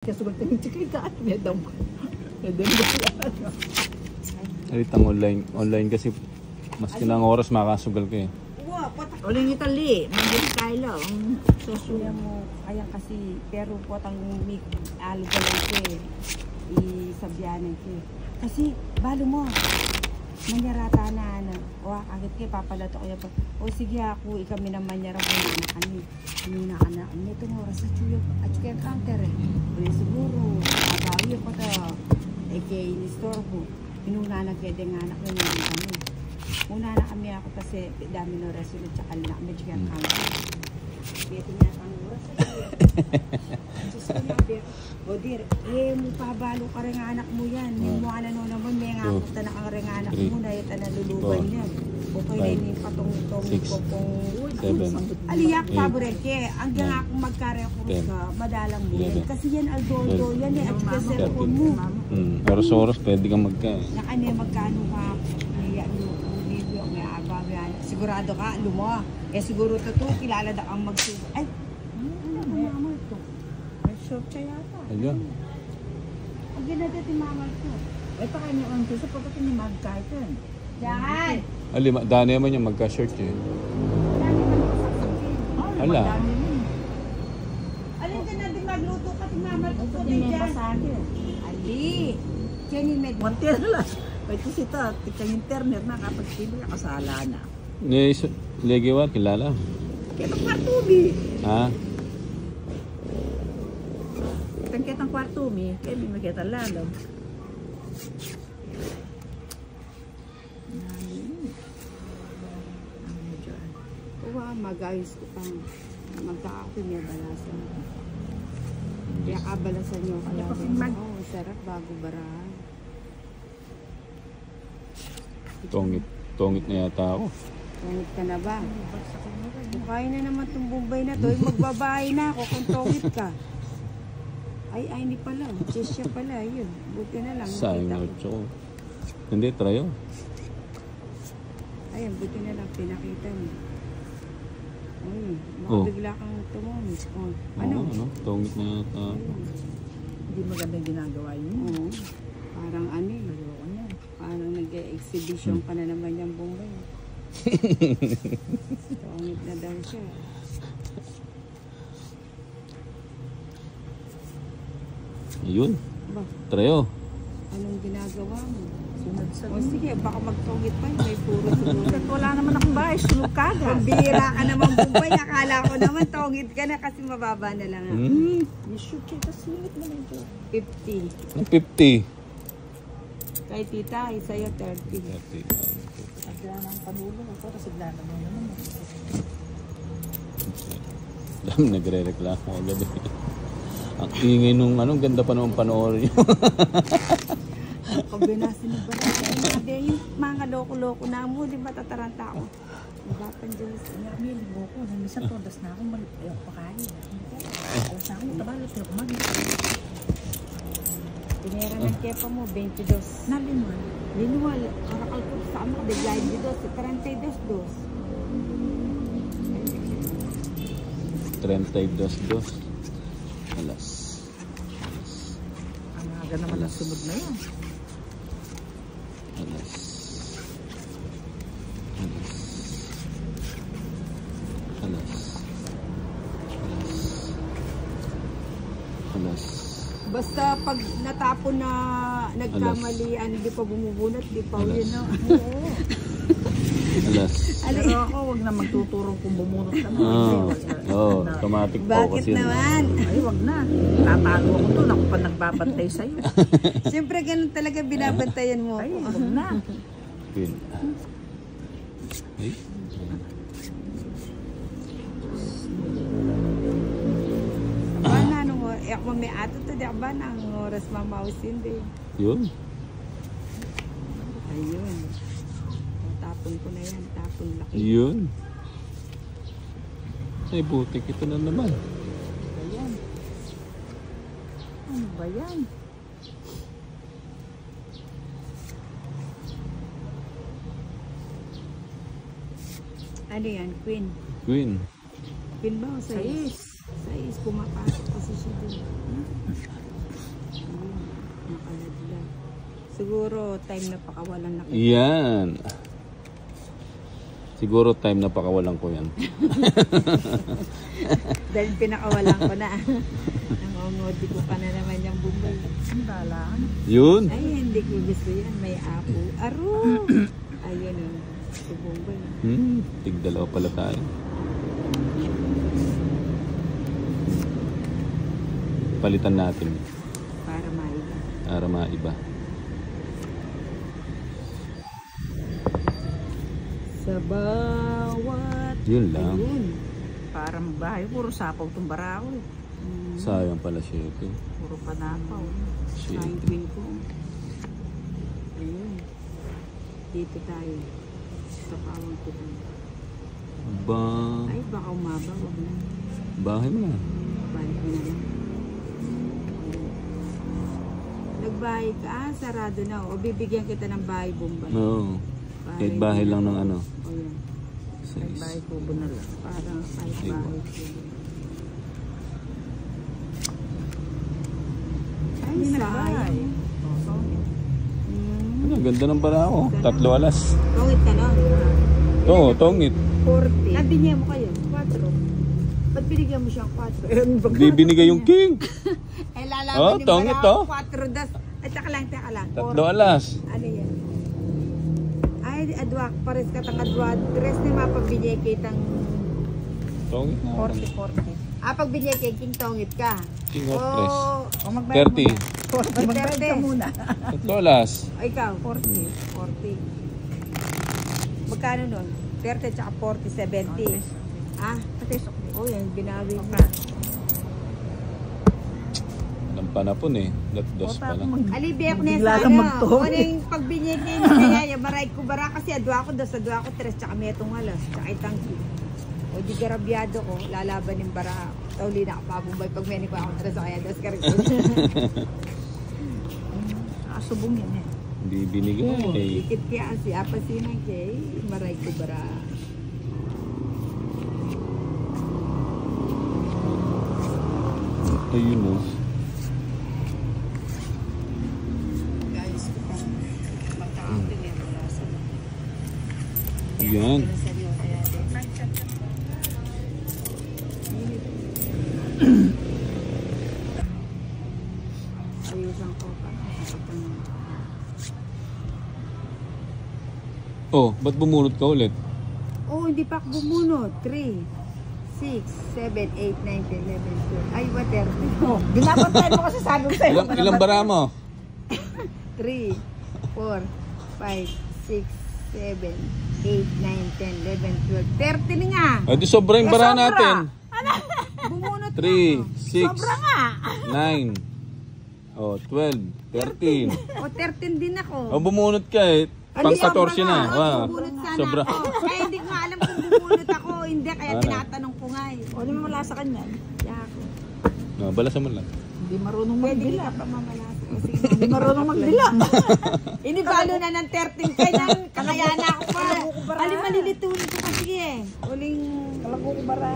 Kasugal tayo chika may dam. Alitang online kasi mas kinang oras makasugal ka eh. Uling itali, manggil kailo. Susuya mo, kaya kasi, pero po tang aligalan ko eh. Isabyanan ko eh. Kasi, balo mo, manyarata na ano. O, agad kayo, papalato ko yan. O, sige ako, ikami na manyara ko na kami. Ano na anak, itong oras sa chuyo. At chuyo yung counter eh. O, siguro, agawi ko to. Eh, kaya in-store ko. Inuna na kaya din anak na nyo kami. Una na kami ako kasi dami ng resulat tsaka na medyo kaya counter. Beto niya ang oras sa chuyo. O dir, eh mo pabalo ka rin anak mo yan. Yung mga ano naman, may nga ako na ang rin anak mo na yung naluluban yan. Okay na yung patong-tong pong aliyak paboreke. Ang gana akong magkare-kurus ka, madalang mo yan. Kasi yan aldodo, yan eh, at cellphone mo. Pero sa oras, pwede kang magkain. Nakanya magkano ka, may abang yan. Sigurado ka, lumo. Eh siguro to, kilala na ang magsubo. Ay, ano mama ito? May shop siya yata. Ayun. Ang ginadit yung mama ito. Ito kayo ni Onto sa pagkakin ni Magkaitan. Yan! Dani naman yung magka-short eh. Ala. Alin ka na din magluto ka si mama ito? Hindi may basagin. Ali! Jenny med. Montir lang. Pwede sita, tikang internet na kapag sila kasala na. Legiwar, kilala. Kaya itong kwartubi. Ha? Kitang kwartubi, kaya may makita lalo. Uwa, mag-ayos ko pang magkakaako niya balasan. Kaya kabalasan niyo kaya. Oo, sarap bago barahan. Tongit na yata ako. Tongit ka na ba? Kaya na naman itong Bombay na to. Magbabahay na ako kung tongit ka. Ay, hindi pala. Chesya pala. Yun. Buti na lang. Sayang na ko. Hindi, try yun. Ayun, buti na lang. Pinakita niya. Ay, makabigla kang tumongit. Ano? Ano? Tongit na yata. Hindi maganda yung ginagawa yun. Oo. Parang ano eh. Parang nag-exhibition ka na naman yung Bombay. Tongit na daw siya. Ayun. Ba? Trayo. Anong ginagawa mo? Sunod sa O sige, baka magtongit pa. May puro sunod. wala naman akong bahay, sulog ka agad. Pambira ka naman Bombay. Akala ko naman tongit ka na kasi mababa na lang. You should check the singit mo lang ito. 50. 50. Kay tita, sa'yo 30. Sagla ng panulong ako, sagla naman naman. Dami nagre-reklamo agad. Ang ingay nung ganda pa naman panoorin nyo. Kombinasi ng barangay. Yung mga loko-loko na mo, di ba tataranta ako? Mabapan Diyos. May libo ko, minsan todas na ako, ayaw pakain. Alas na ako, tabalot na kumain. Pinera ng kepa mo, 22. Nalinwal. Linuwal, karakal ko sa amo, biglayin dito, 32. Alas. Ang aga naman ang sunod na yan. Alas. Basta pag natapon na nagkamalian, di pa bumubunot, di pa yun no. Oo. Alas. Pero ako, huwag na magtuturong kung bumunot ka na. Oo, automatic po Bakit kasi. naman? Ay, huwag na. Tatago ako doon. Ako pa nagbabantay sa'yo. Siyempre ganun talaga binabantayan mo. Ay, huwag na. Pin. Ay. Bana nung ako may ato to di ba nang oras mamausin din. Yun. Ayun. Tapon ko na yan, tapon laki. Yun. Ay, butik ito na naman. Ayan. Ano ba yan? Ano yan, queen? Queen. Queen ba o Sais. Sais, pumapasok kasi siya din. Siguro time na pakawalan na kita. Yan. Siguro time na pakawalan ko yan. Dahil pinakawalan ko na. Nangongodi ko pa na naman yung bumbay. Ang balaan. Yun. Ay, hindi ko gusto yan. May apo. Aro! Ayun o. Si bumbay. Tigdalawa pala tayo. Palitan natin Para maiba. para maiba. Sa bawat... Yun lang. Ayun. Para magbahay, puro sapaw itong barako. Sayang pala siya ito. Puro panapaw. Shit. Ang queen ko. Ayun. Dito tayo. Sa pawang ko. Ba, Ay, baka umaba. Wag na. bahay mo na. Balik mo na lang. Nagbahay ka. Ah, sarado na. O bibigyan kita ng bahay Bombay. No. Kahit bahay lang ng ano. O yan. May bahay kubo na lang. Parang kahit Ayun. bahay kubo. Ay, Hindi nagbahay. sayang. Ano, ganda ng barako. 3 alas. Tungit ka lang. Ito, tongit. 40. Nabinigyan mo kayo? 4. Ba't binigyan mo siyang 4? Hindi binigay yung king. Eh, lalaman Oh, ni tongit Barako, to. 4 das. Ay, taka lang. 3 alas. Ano yan? Ay, adwak. Pares ka tang adwak. Tres na mapabinigay kitang... Tongit na. 40-40. Ah, pag binigay kay King Tongit ka. King of tres. O magbayad 30. Magbayad ka muna. 3 alas. O ikaw? 40. 40. Magkano nun? 30 tsaka 40, 70. Ah, Patisok din. oh yan, binawi mo. Alam pa na po eh. Dos pala. Alibi ako na Bigla sa lang ano. magtuhog. Ano yung pagbinigay kayo ni Kaya, maray ko bara kasi adwa ko, dos adwa ko, tres tsaka metong alas, tsaka itangki. O di garabyado ko, lalaban ng bara. Tauli na ako pabumbay pag meni ko ako tres kaya dos ka rin. Nakasubong yan eh. Hindi binigay. Dikit kaya si apasinan kay, maray ko bara. Ayun o. Guys, magkakaunti na yung wala sa Yan. seryoso yan. Ayusan ko pa. Oh, ba't bumunot ka ulit? Oh, hindi pa ako bumunot. 3, 6, 7, 8, 9, 10, 11, 12. Ay, water. Binabatayan mo kasi sabi ko sa'yo. Ilang bara mo? 3, 4, 5, 6, 7, 8, 9, 10, 11, 12. 30 na nga. Ay, di sobra yung bara sobra. natin. Bumunot 3, 6, Sobra nga. 9, oh, 12, 13. O, 13 din ako. Oh, bumunot ka eh. Pang 14 na. Wow. Bumunot sana Sobra. ako. Kaya hindi ko nga alam kung bumunot ako o hindi. Kaya Ano? tinatanong ko nga eh. O, di mo wala sa kanya. Kaya ako. No, balasan mo lang. Hindi marunong Pwede magdila. ka pa mamalasa. Kasi Hindi marunong magdila. inibalo na ng 13 kaya kaya na ako pa. Ali malilitunin ko kasi eh. Uling Kalago ko bara.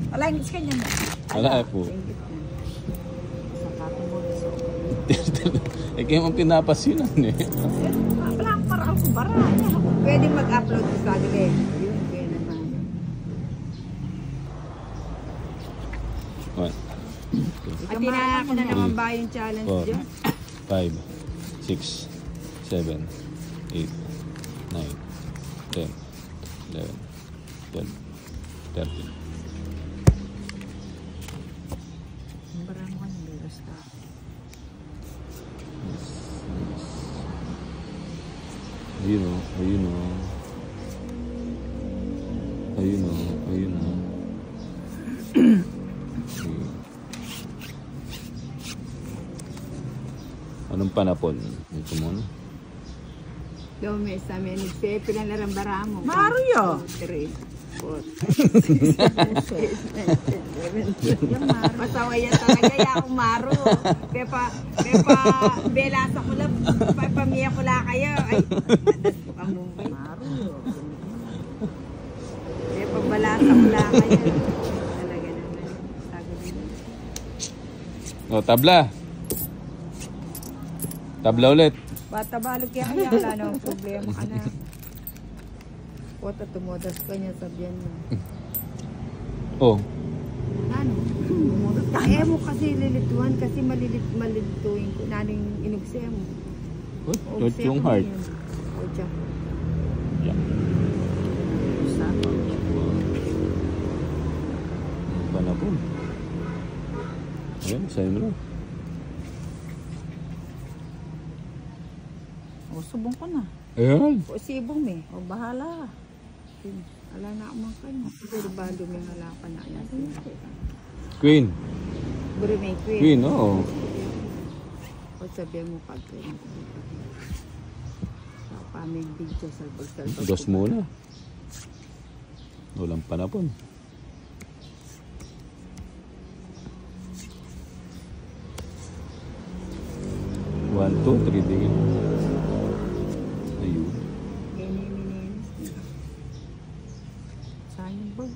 Wala yung sa kanya na. Wala eh po. Ingit na. Sa kapo mo. Eh, kaya mong pinapasinan eh. Wala akong parang ko bara. Pwede mag-upload sa kanila eh. Yun, kaya naman. One, At tinaya ko na naman ba yung challenge 4, dyan? 5, 6, 7, 8, 9, 10, 11, 12, 13. Bara mo kanya, beras ka. Ayun o, ayun o. Ayun o, ayun o. Anong panapon? Ito muna. Dome, sa amin, nagsepe lang larang bara mo. Mario! 3, 4. Masawa yan talaga, ya akong maro. Pepa, belasa ko lang, pamiya ko lang kayo. Ay, madas ko kang Mumbai. Mario. Pepa, balasa ko lang kayo. Talaga naman. Sago din. O, tabla. Tabla ulit. Bata balog kaya kaya wala namang problema ka na. Wata tumodas ka niya, sabihan niya. Oh. Ano? Kaya mo kasi lilituan kasi malilituin ko. Naning inugsiya mo. What yung heart? O tiya. Yeah. Sapa. Panapon. Ayan, sa'yo mo na. O, subong ko na. Ayan. O sibong me. O, bahala. Ala na akong kanya. Pero balo may hala ka na. Ayan. Queen. Buri may queen. Queen, oo. O sabihan mo pag sa pamig video sa bagsal. Dos muna. Walang panapon. 1, 2, 3 din. Ayun. Sayang bag.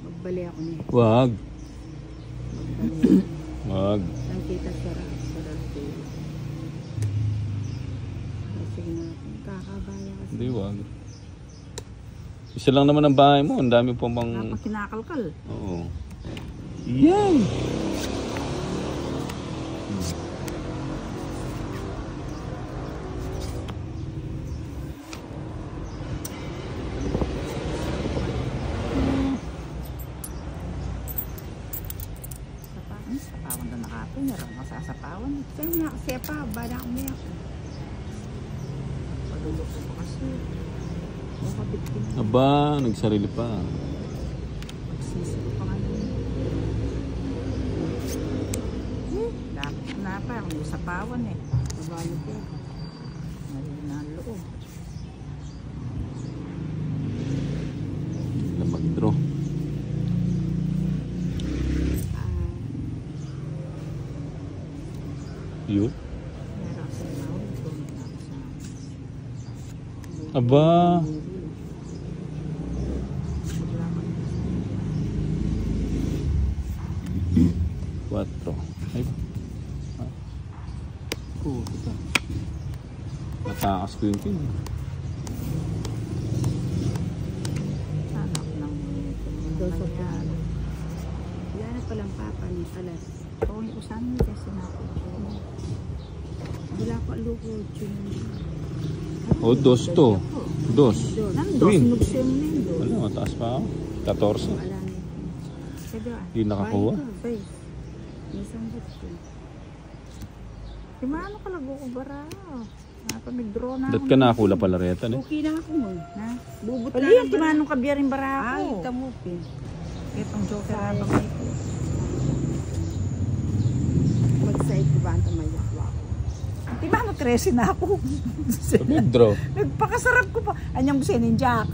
Magbali ako niya. Wag. Magbali. Wag. Nang kita sarap. Kasi kakabaya kasi. Hindi, wag. Isa lang naman ang bahay mo. Ang dami pong bang... Napag kinakalkal. Oo. Yan! Sapawan na nakapin. Meron masasapawan. Saan na kasi pa? Bala ko niya. Padulok ko kasi. Makabit ko na. Aba, nagsarili pa. Magsisi ko pa nga yun. Dapat na pa. Kung may sapawan eh. Mabalo ko. Ngayon na ang loob. Na mag-draw. Yun. Meron ako sa mahal. Tumit na ako sa... Aba. Wala ka. 4. Ay. Ah. Puta. Natakas ko yung pin. Anak ng Dos of yan. Wala na palang papa ni alas. Oo, yung usan mo kasi natin. Wala ko aluko. Oh, dos to. Dos. Nando, Queen. sinugsiyo mo na yun. Ano, mataas pa ako. 14. Wala na. Sabi ko, Hindi nakakuha. Bay. Isang gusto. Di maano ka lago ko bara? Napamig-draw na Dat ka nakakula pala reta, eh. Okay na ako mo. Ha? Bubot Pali yan, di maano ka biyarin bara Ay, ako. tamo pin. Itong joker habang ito. Mag-side ko ba ang tamayakwa ko? Di maano 13 na ako. Nag-draw. Nagpakasarap ko pa. Anyang sinin Jack.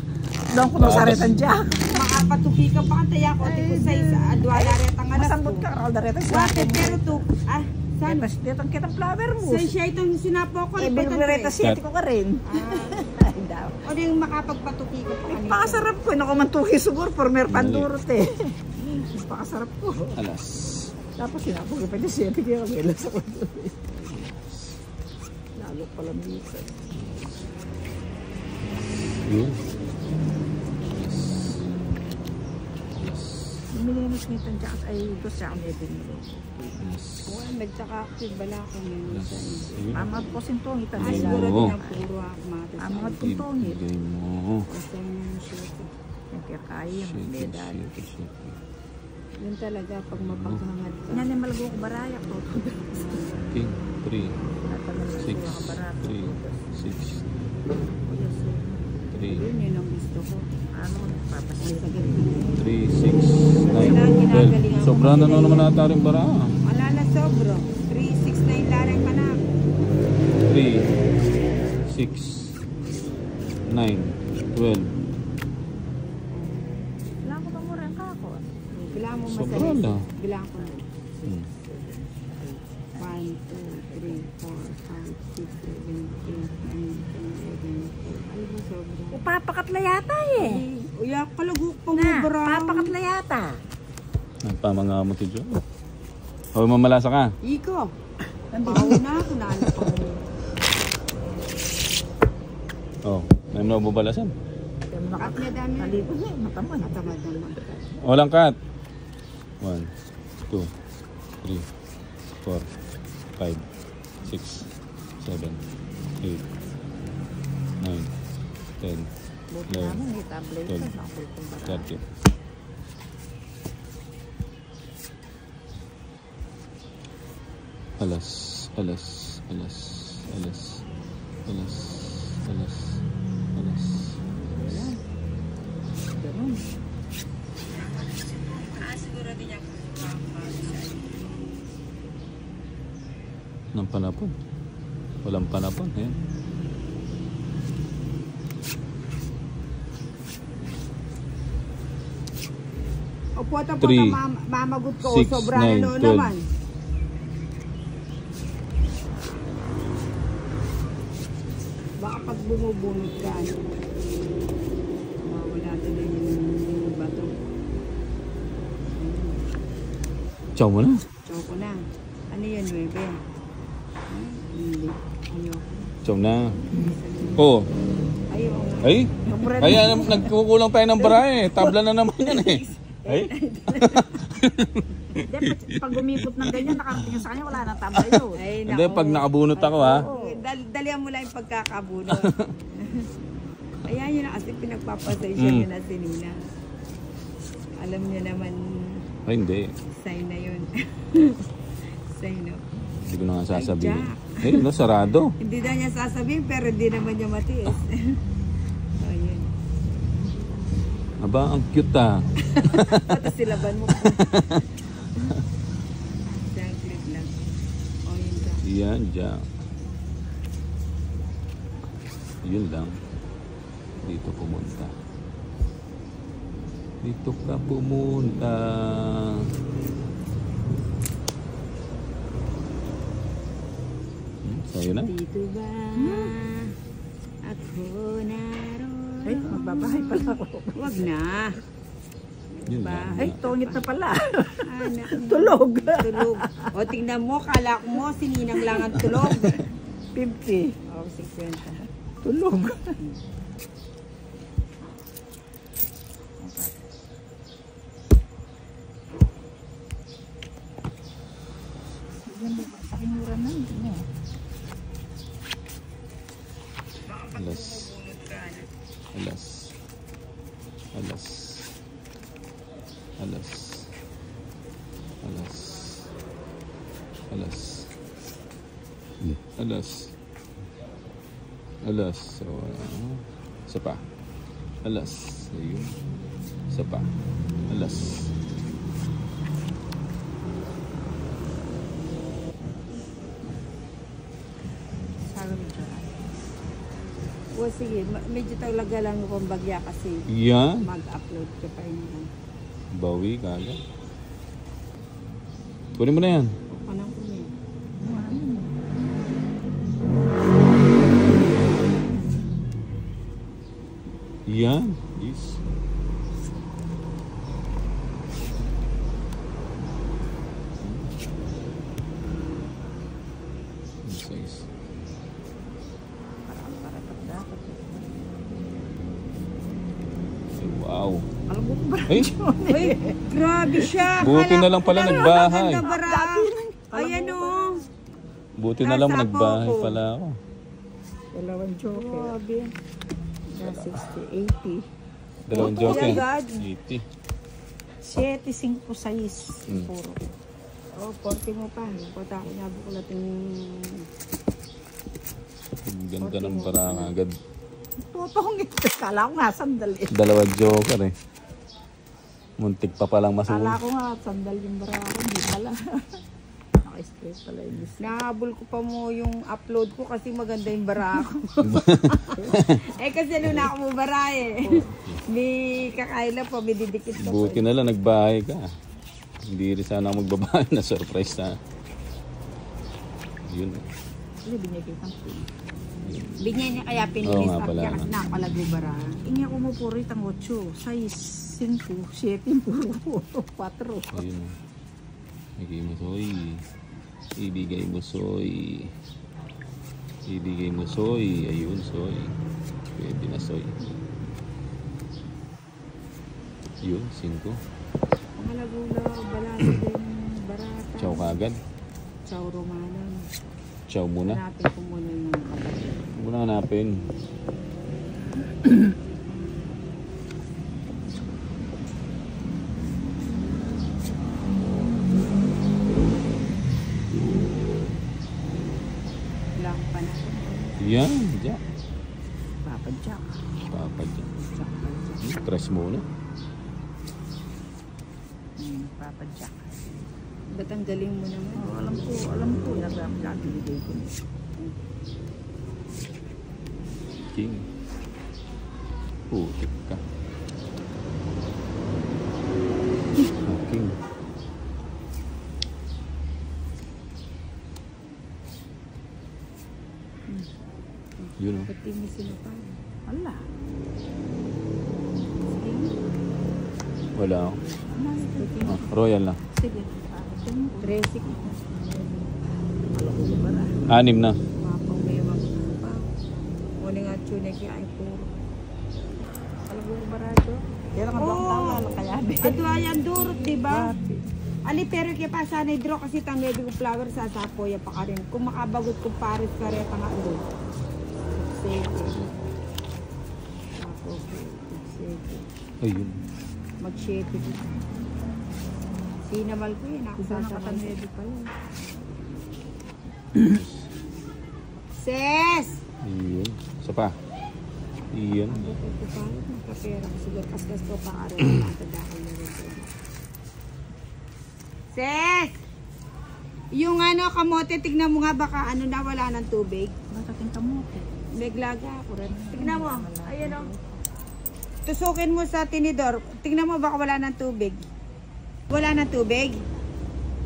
Doon ko nasaretan Jack. Makapatuki ka pa ang tayak ko. Ati ko sa isa. Adwala rin ang alas Masambot ka, kaldareta sa Bakit? Pero to, saan? Ditang kitang flower mo. Sa siya itong sinapo ko. Eh, bilgreta siya, ko ka rin. Ay, daw. O di yung makapagpatuki ko pa kanito. Pakasarap ko. Nakumantuki siguro. Former pandurot eh. Pakasarap ko. Alas. Tapos sinapo ko pa niya siya. Hindi ako melas ako doon. Lalo pala minsan. Yun. Milinis nito Jack ay dos siya ang ebinilo. Yes. Oo, nagtsaka ako yung bala ko ngayon. Yes. Ayun. Amat po sintong ito. Ay, siguro Oo. din ang puro ako mati sa Amat akin. puntong ito. Ibigay mo. Basta yung shirt. Yung kaya, Shake it, medal. shake it, shake it. Yun talaga pag mapaghangad ka. Yan yung malago ko baraya ko. King, 3, 6, 3, 6, 3, Yun, yun ang gusto ko. Ano, Ay, papasin. sagad. 3, 6, 9, 12. Sobra na naman nata rin bara. Wala na sobro. 369 larang ka na. 3, 6, 9, 12. Wala ko ba mo rin kako? Bilang mo Sobra masaya. na. Bilang ko na. Hmm. 1, 2, 3, 4, 5, 6, 7, 8, 9, 10, 11, 12. Ay, sobra. Upapakatla yata eh. Uyak ka lagu pa mo Na, bro. papakatla yata. Nagpamangamot si Joe. O, mamalasa ka. Iko. Pauna na ako na ano pa mo. O, may mga bubalasan. At niya dami. Nalipos na, matamad. Matamad naman. Walang cut. 1, 2, 3, 4, 5, 6, 7, 8, 9, 10, Buti 11, naman, may tablet ka. 12, Nakapul kong bara. 30. Alas, alas, alas, alas, alas, alas, alas. Ganun. Siguro din ako. Ng panapon. Walang panapon. Ayan. O puwata po 3, mamagot ko. 6, Sobra 9, ano 12. naman. Baka pag bumubunot ka, ano, mawala tuloy yung bato. Chow mo na. Choco na. Ano yun, 9? Hindi. Ayoko. Chow na. Oh. Ayoko nga. Ay. Ay, nagkukulang tayo ng bara eh. Tabla na naman yan eh. Ay. Hindi, pag umipot ng ganyan, nakarating sa kanya, wala nang tabla yun. Ay, Hindi, pag nakabunot ako ha. Dalihan mo lang yung pagkakabunot. Ayan yun na kasi pinagpapasensya niyo na si Nina. Alam niya naman, Ay, hindi. sign na yun. Sign na. Hindi ko na nga sasabihin. Ay, Eh, no, sarado. Hindi na niya sasabihin pero hindi naman niya matiis. Ayun. Aba, ang cute ah. Pati silaban mo po. Isang clip lang. O yun ka. Yan, dyan. Yun lang. Dito pumunta. Dito ka pumunta. Sa'yo na. Dito ba ako naroon? Ay, magbabahay pala ako. Wag na. Yun lang. Ay, tungit na pala. Anak mo. Tulog. Tulog. O tingnan mo, kala ko mo, sininang lang ang tulog. 50. O, 50. Tulog. Pakimura na. Alas. Alas. Alas. Alas. Alas. Alas. Alas. Alas. So, isa pa. Alas. Ayun. Isa pa. Alas. O sige, medyo talaga lang akong bagya kasi Yan. mag-upload ka pa yun. Bawi kagad. Kunin mo na yan. Anong kunin? Yan. Yes. Size. Ay, wow. Alam mo ba? Ay, Uy, grabe siya. buti na lang pala nagbahay. Maganda bara. Ayan o. Buti na lang Nasa nagbahay ako. pala ako. Dalawang joker. Grabe. Na 60, 80. Dalawang Oh, joke. my God. 80. 7, 5, 6. Puro. Oh, 40 mo pa. Punta ako na bukulat yung... Ang ganda ng barang agad. Tutong ito. Kala ko nga sandal eh. Dalawa joker eh. Muntik pa palang Kala masunog. ko nga sandal yung bara ko. Hindi pala. Naka-straight pala yung list. Nahabol ko pa mo yung upload ko kasi maganda yung bara ako. Eh kasi ano na ako mo bara eh. May kakaila pa, may didikit ka pa. Buti na lang nagbahay ka. Hindi rin sana ako magbabahay na surprise na. Yun. Hindi, binigay kang free. Bigyan niya kaya Oo pinilis nga up pala, niya kasi no? nakapalago bara. Ingi ako mo puro itang 8. 6, 5, 7, puro 4. Ayun. Ibigay mo, Soy. Ibigay mo, Soy. Ibigay mo, Soy. Ayun, Soy. Pwede na, Soy. Yun, 5. Mga lagula, balado din, barata. Chow kagad. Chow romanang. Chow muna. Hanapin ko muna yung mga kapatid. Muna hanapin. Lang pa na. Yan, Jack. Papa Jack. Papa Jack. Jack. Press muna. Papa Jack. Ba't ang galing mo naman? Oh, alam ko. Nabibigay ko niya. King. Putik ka. King. Yun o. Pati mo sila pa. Ala. Wala ako. Pati mo. Royal na. Sige. 13. Alam ko ba na? 6 na. Mapang may magpapaw. Muna nga tune kaya ay puro. Alam ko ba na ito? Kaya lang ang tawag lang kaya. Ato ayan durot, diba? Ali, pero kaya pa sana draw kasi tang medyo flower sa sapoya pa ka rin. Kung makabagot kung pares ka rin nga doon. Sige. Ako, sige. Ayun. Mag-shape it. Sinamal ko yun. Ako Sana sasamal. katanwede pa yun. Ses! Ayun. Isa pa. Iyan. Ang buto ko pa rin. Magkapera ko siguro. Kaskas ko pa ka rin. Matadakal na rin ko. Ses! Yung ano, kamote, tignan mo nga baka ano na wala ng tubig. Nakating kamote. Naglaga ako rin. Tignan mo. Ayan o. Tusukin mo sa tinidor. Tignan mo baka wala ng tubig. Wala ng tubig?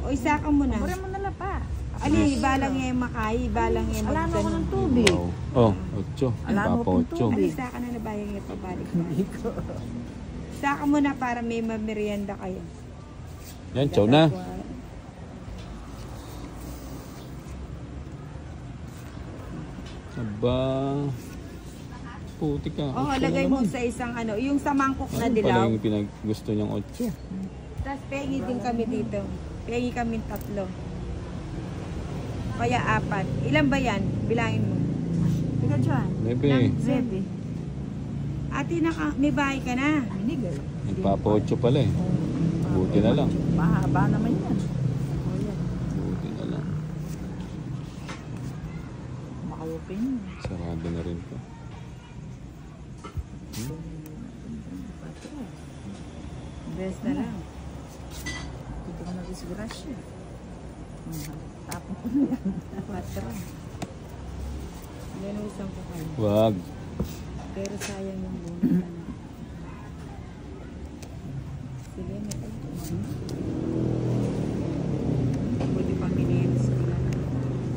O isa ka muna. Pura mo nala pa. Ano yung balang yung makai, balang yung Alam mo ko ng magdanon. tubig. Wow. Oh, 8. Alam mo Papa kung 8. tubig. Ano isa ka na nabayang yung pabalik ba? Isa ka muna para may mamerienda kayo. Yan, chow na. Aba. Puti ka. Oo, 8 na lagay mo naman. sa isang ano, yung sa mangkok na Ano pala dilaw. yung gusto niyang 8? Tapos pengi din kami dito. Pengi kami 3. Kaya 4. Ilan ba yan? Bilangin mo. Teka dyan. Bebe, Baby. Ate, may bahay ka na. Binigay. nagpapa 8 pala eh. Buti na lang. Mahaba naman yan. O yan. Buti na lang. Maka-open yun. Sarado na rin to. Best na lang. Dito ko na-disgrasya. Tapon ko na yan. 4. Ganusan ko kayo. Wag. Pero sayang yung bunga. Sige, may ito. Pwede pa minilis ko lang.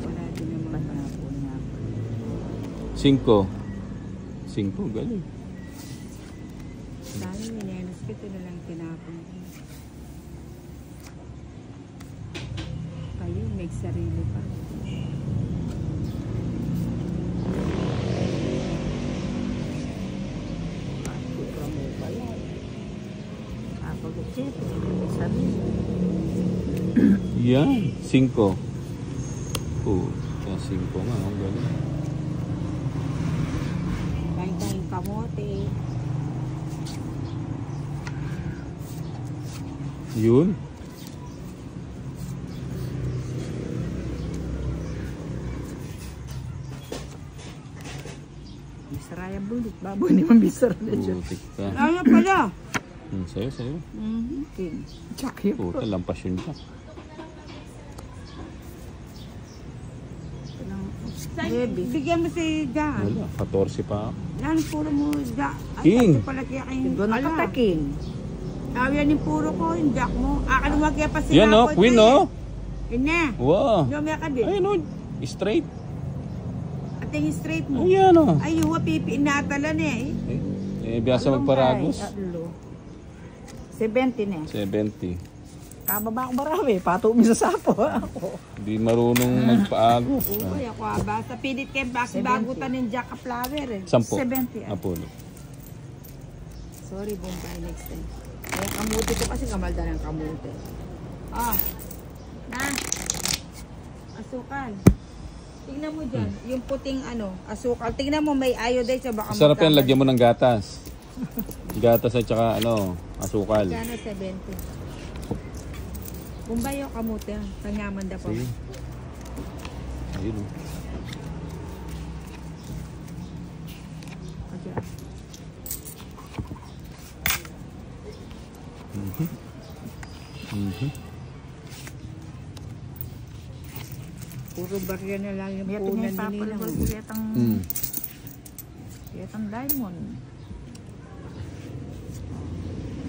Wala din naman. Panapon niya. 5. 5, galing. Dami minilis ko. Ito na lang tinapon ko. Kayo, may sarili pa. Pura mo pa yan. Kapag-usip. Sabi. Yan, 5. Puta, 5 nga. Ang galing. Kain tayong kamote. Yun. Bisaraya bulit. Baboy ni Mambisar na dyan. Putik ka. Ano pala? Sa'yo, sa'yo. King. Jack yun. Puta, lampas yun ka. Baby. Bigyan mo si Jack. Wala, 14 pa. Yan, puro mo Jack. King. Ito pala kaya kayong Doon nakata King. Yan yung puro ko, yung Jack mo. Akalumag kaya pa si Yan o, queen o. Yun na. Wow. Lumaya ka din. Ayun o, straight. At yung straight mo. Ayan o. Ay, huwa pipi inatalan eh. Biyasa magparagos. 70 na. 70. Kababa ko marami. Patumi sa sapo. Ako. Hindi marunong magpaagos. Uy, ako basta pilit kayo bagutan ng Jack Flower eh. 10. 70. Apollo. Sorry, Bombay, next time. Kaya kamuti ko kasi kamalda ng kamuti. Ah, na, asukal. Tingnan mo dyan, yung puting asukal. Tingnan mo may iodine sa baka Sarap yan, magkamali. lagyan mo ng gatas. Gatas at saka asukal. Gano 70. Bombay o kamuti, tanyaman da po. Sige. Ayun o. Puro barya na lang yung Ito punan niya nila. papalagol. Kiyatang diamond.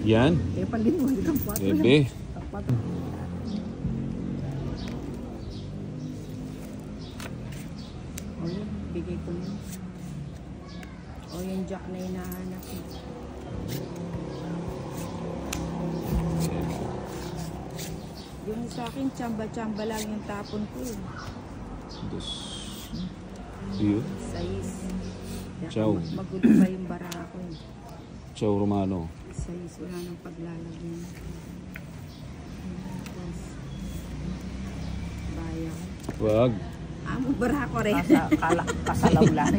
Yan. Kaya palin mo. Itong 4. Bebe. O yun, bigay ko yun. O yung Jack na hinahanap ko. Yung sa akin, tsamba-tsamba lang yung tapon ko. Dos. Yun. Sais. Ciao. Magulo pa yung bara ko. Ciao Romano. Sais, wala nang paglalagyan. Tapos, bayan. Wag. Amo bara ko rin. Kasalaw lang.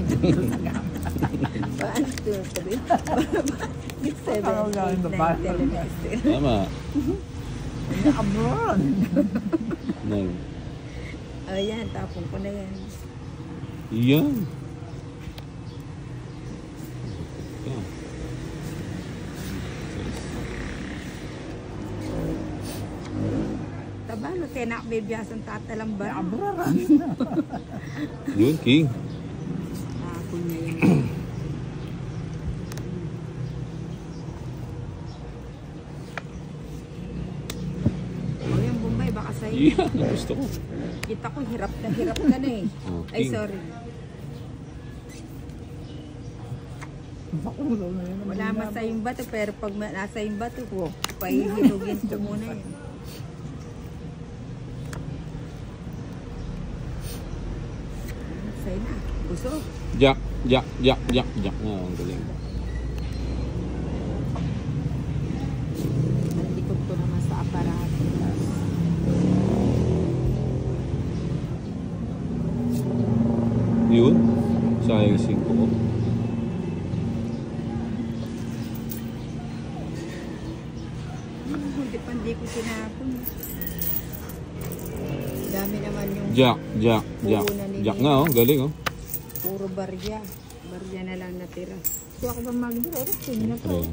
Paano ito? Sabi? Kasalaw lang yung babae. Tama. Abron. Nine. Ayan, tapon ko na yan. Yan. Yan. Tabalo, tenak bibiyasan tatalang ba? Abron. Yun, King. Tapon niya yan. O yung Bombay, baka sa'yo. Yan. Gusto ko. Kita ko, hirap ka na eh. Okay. Ay, sorry. Wala masa yung bato, pero pag nasa yung bato ko, pahihilugin ko muna yun. Sa'yo na. Gusto. Jack. Nga, ang galing. Nalikot ko naman sa aparato. Yun. Sayang 5 ko. Hindi ko sinapon. Dami naman yung Jack. Jack nga, galing puro barya. Barya na lang natira. So ako ba mag-direct? Tingnan ko. Pre.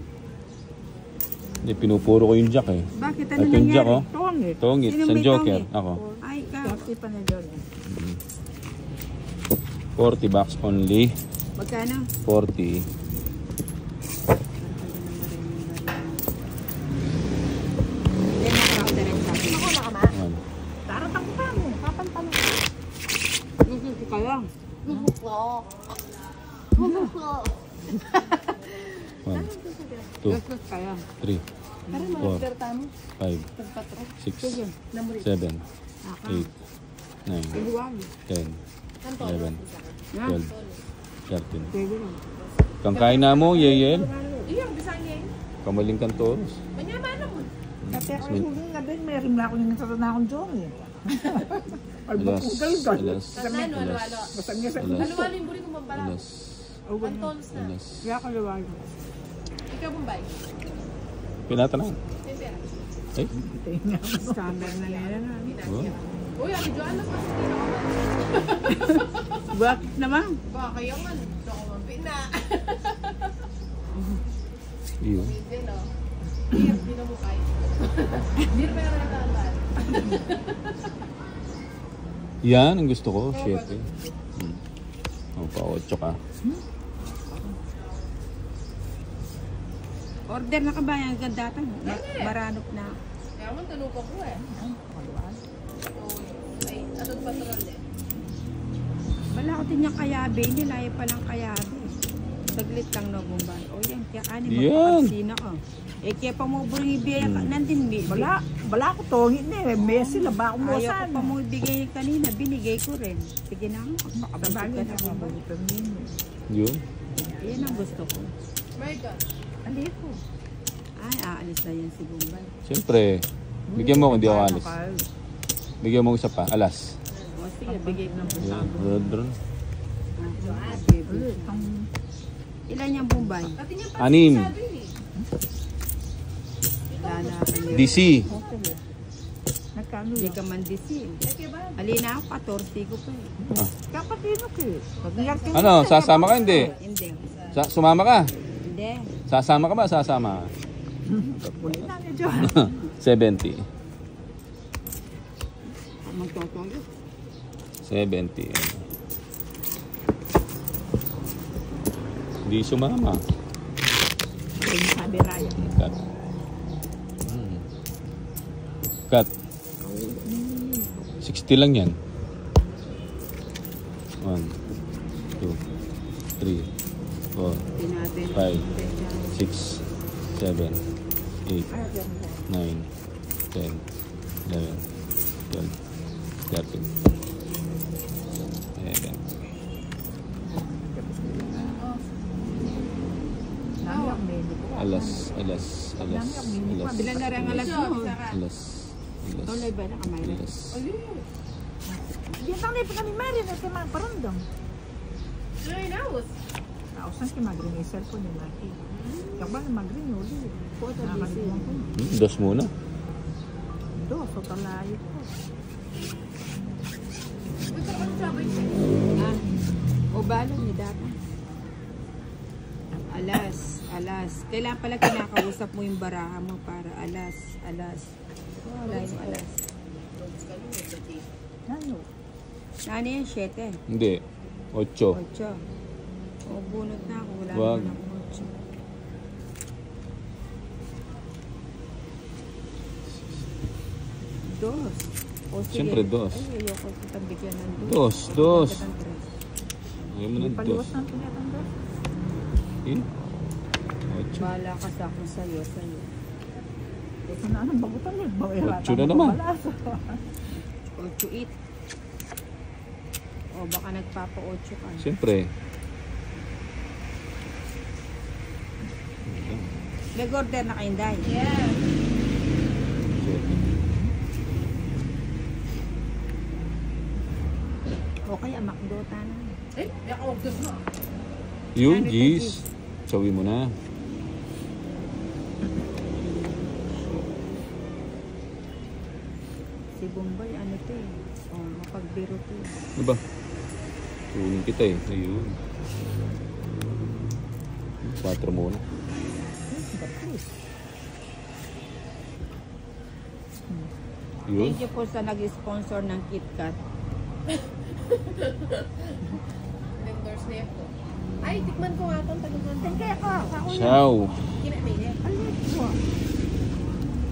Hindi, pinupuro ko yung Jack eh. Bakit? Ano Ito yung Jack nangyari? Tongit. Tongit, Sino San may Joker. tongit? Ako. Ay, ka. Kasi pa na dyan. 40 bucks only. Magkano? 40. Yan ang counter and sabi. Ako na ka ma. Yan. Taratang ko pa mo. Kapantan mo. Kaya. One, two, Kaya. 3, Pero 4, mga pertamo. 5, Pagpatro. 6, Namuri. 7, Aka. 8, 9, Iluwag. 10, 11, Yan. 12, 13. Pwede lang. Kang kain na mo, Yeyel. Iyang bisanya yun. Kamaling kantoros. Manyama mo. Kasi ako yung huling nga din. Meron na ako yung natatanda akong John eh. Alas, alas, Basta niya sa alas, Ano yung buri ko mampala? alas, Antons na. alas. Kaya ka luwag. Ikaw Bombay. Pinatanong. May pera. Ay, Scammer na nila na. wow. Uy, ano dyan lang kasi hindi na Bakit naman? Baka kayo man. Ito ko man pina. Iyo. Hindi no. Beer, di na mo kayo. Beer pa naman natatandaan. Yan ang gusto ko, chef. Oh, pa-8 ka. Order na ka ba yung gandatan? Maranop na. Kaya man tanong ko eh. Ay, atod patrol eh. Wala ko din yung kayabe. Hindi layo pa lang kayabe. Saglit lang no, Bombay. O yan, kaya kanin Yan. magpapansina ko. Eh, kaya pa mo bumibigay ka, nandin Wala ko to. Hindi. May sila ba akong Ayaw ko muwasan? pa mo ibigay kanina, binigay ko rin. Sige na ako, magpakabasag Sabagay ka na na, ako. Bombay. Yun. Yan ang gusto ko. My God. Hindi ko. Ay, aalis na yan si Bombay. Siyempre, bigyan mo kung di ako alis. Bigyan mo isa pa, alas. O sige, bigay ko ng pusa. Yan, rodron. Ilan yung Bombay? Pati niya pa Anim. sabi eh. Lalaki niya. DC. Nagkano Hindi yun? ka man disin. Laki ba? Alina ako, 14 ko pa eh. Kapatino ko eh. Pag nagkano Ano, sasama ka hindi? Hindi. Sumama ka? Hindi. Sasama ka ba? Sasama. Kulit na niya dyan. 70. Magtotoyo. 70. Hindi sumama. Yung sabi Ryan. Cut. Cut. 60 lang yan. 1, 2, 3, 4, Tinatin. 5, 6, 7, 8, 9, 10, 11, 12, 13, 11. Nami ang menu ko. Alas. Bilan na rin ang alas mo. Alas. Tuloy ba na kamay na? Alas. Yan ang nipin kami Mary na kaya parandam. Ay, naus. Kausan si Magrin yung cellphone yung laki. Kaya ba na Magrin yung ulit? Nakakalimutan ko. Dos muna. Do, so talayo ko. Ito ano sabi? Ah, o balo ni dapat. Alas. Kailan pala kinakausap mo yung baraha mo para alas. Wala yung alas. Ano? Ano yan? 7. Hindi. 8. 8. O bunot na ako. Wala Wag. naman ako 8. 2. O sige. Siyempre, 2. Ay, ayoko kitang bigyan ng 2. 2. Ayaw mo ng 2. Paliwas ng tinatanda. Eh? 8. Bahala ka sa akin sa'yo. Ano anong bagutan yun? Ocho na naman. 8. O baka nagpapa-8 ka. Siyempre. Nag-order na kayong dahil. Yeah. O kaya makdota na. Eh, yakawagdas na. Yung Gis. Sawi mo na. Si Bombay, ano to eh. O, mapagbiro to eh. Ano ba? Tulong kita eh. Ayun. 4 muna. Yun. Thank you po sa nag-sponsor ng KitKat. Endorse na ako. Ay, tikman ko nga itong tagugan. Kaya ka, ako yun. Ciao. Kinainit.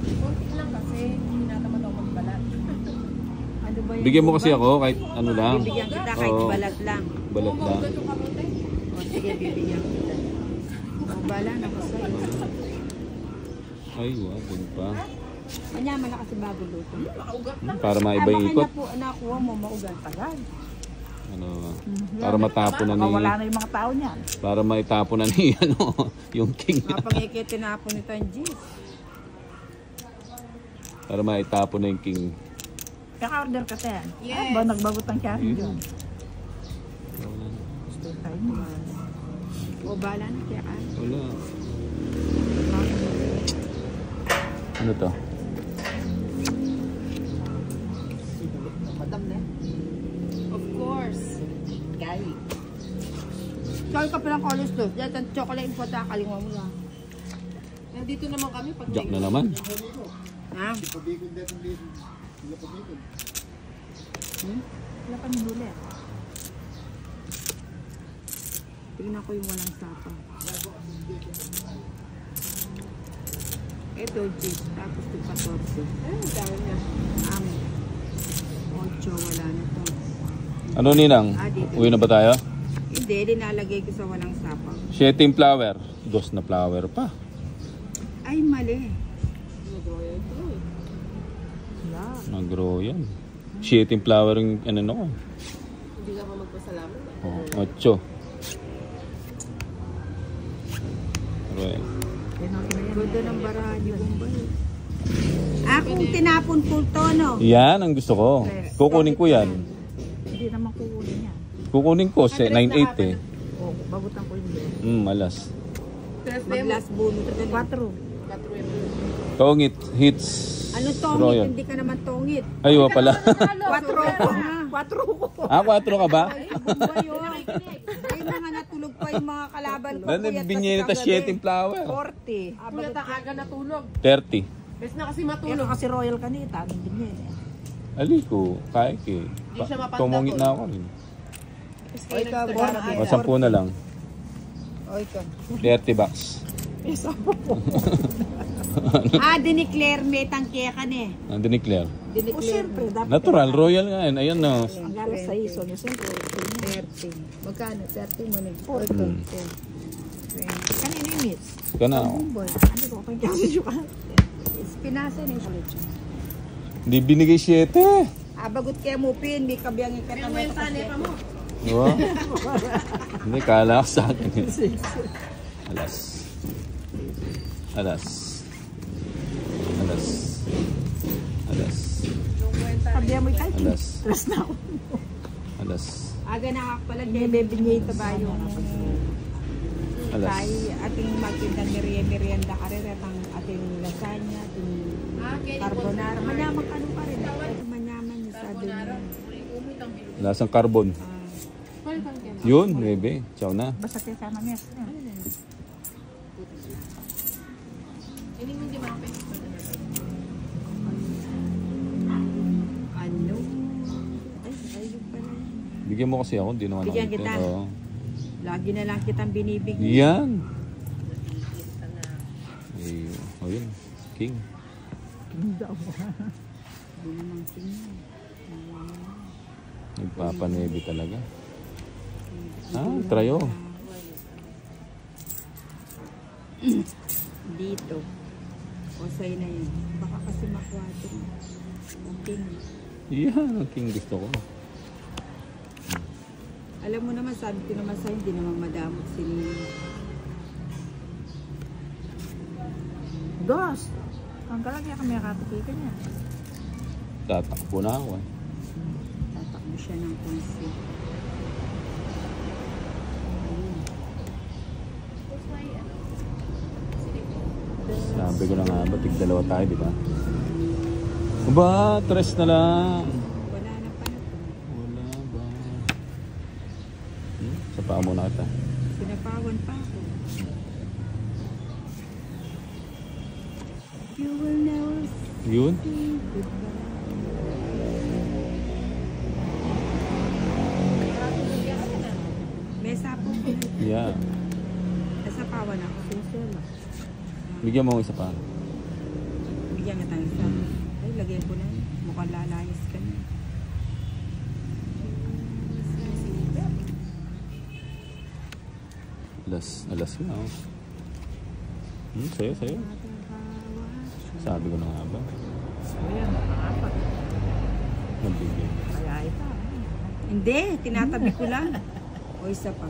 Konti lang kasi. Tinatamad ako magbalat. Ano ba yun? Bigyan mo kasi ako kahit ano lang. Bibigyan kita kahit Oo. balat lang. Balat lang. Maugat yung kamote. O sige, bibigyan kita. O bala na ko sa'yo. Ay, wag. Ganun pa. Kanya man na kasi bago luto. Makaugat na. Para maiba yung ikot. Nakuha mo, maugal tagal. Ano, para matapon na ni... Wala na yung mga tao niyan. Para maitapon na ni ano, yung king. Kapag ikitinapon nito ang G's. Para maitapon na yung king. Kaka-order ka tayo. Yes. Ano ba nagbagot ang kyahin Yun. yun? Gusto tayo naman. O bala na kaya ka. Wala. Ano to? Madam na. Of course. Gay. Kaya ka palang cholesterol. Dahil ang chocolate po ta, kalingwa mo lang. Nandito naman kami pag Jack na naman. Ha? Wala pa nahuli. Tingnan ko yung walang sapa. Ito, G's. Tapos ito 14. Ay, dami niya. 8, wala na to. Ano ninang? Uwi na ba tayo? Hindi, Hindi, linalagay ko sa walang sapang. Sheting flower. Dos na flower pa. Ay, mali. Nag-grow yan. Sheting flower yung ano no. Hindi ka pa magpasalamat. Oh, 8. Royal. Ganda ng baralyo. Kung tinapon ko to, no? Yan ang gusto ko. Kukunin ko yan. Hindi naman kukunin yan. Kukunin ko. 9.8 eh. O, bagutan ko yun. Malas. Tres na Mag-last bonus. 4. Tongit. Hits. Ano tongit? Royal. Hindi ka naman tongit. Aywa pala. 4 ko nga. 4 ko. 4 ka ba? Bumba yun. Ay, mga natulog pa yung mga kalaban ko. Binigyan nito sheting flower. 40. Kuya, aga natulog. 30. Bes na kasi Pero matulog. kasi royal kanita, din yun eh. Aliko. Kaya ki. Hindi siya mapanda Tumungit to. na ako rin. Oy, ka, O 10 na lang. Oy, ka. 30 bucks. Dineclare may tangke ka ne. Nandun ni Claire. O siyempre, dapat Natural. Royal nga yan. Ayan na. ang galas sa iso niyo. Siyempre, 30. Magkano? 30 mo na. Oy, ka. kanina yung meats. Ika na ako. Boy, ano ko, kung kasi siya ka. Pinasa ni ulit siya. Hindi binigay 7. Bagot kaya mo pin, may kabiyang Kaya mo yung tane pa mo. Diba? Hindi, kala ko sa akin. Alas. Alas. Alas. Alas. Sabi mo yung type. Alas. Stress na ako. Alas. Aga na pala kaya bebigay ito ba yung Alas. kay ating magtindang merienda ka rin at ang ating lasagna, ating carbonara. Manyaman ka pa rin. Manyaman yung sabi niya. Lasang carbon. Yun, bebe. Ciao na. Basta kaya sana mes. Hindi mo hindi makapin. Ano? Ay, ayun pala. Bigyan mo kasi ako. Hindi naman ako. Bigyan kita. Oo. Lagi na lang kitang binibigyan. Yan. Ay, oh yun. King. Hindi naman tingin. Nagpapanebe talaga. Trayo. Dito. O sa'yo na yun. Baka kasi makwato. Okay. Yan, ang king gusto ko. Alam mo naman, sabi ko naman sa'yo, hindi naman madamot si Nino. Dos. Ang kalagay kami nakatukikan niya. Tatakbo na ako eh. Tatakbo siya ng konsi. Sabi ko na nga ba, tig-2 tayo, di ba? Ba, 3 na lang. Wala na pa na. Wala ba? Sa paa muna kita. Pinapawan pa ako. You will never Yun? see goodbye. May sapo ko. Yeah. Nasa pawan ako. Susula. Bigyan mo ako isa pa. Bigyan nga tayo sa... Ay, lagyan ko na. Mukhang lalayas ka na. Alas na oh. Sayo. Sabi ko na nga ba? Ayan, nakakapat. Nabigyan. Kaya ito. Hindi, tinatabi ko lang. O isa pa.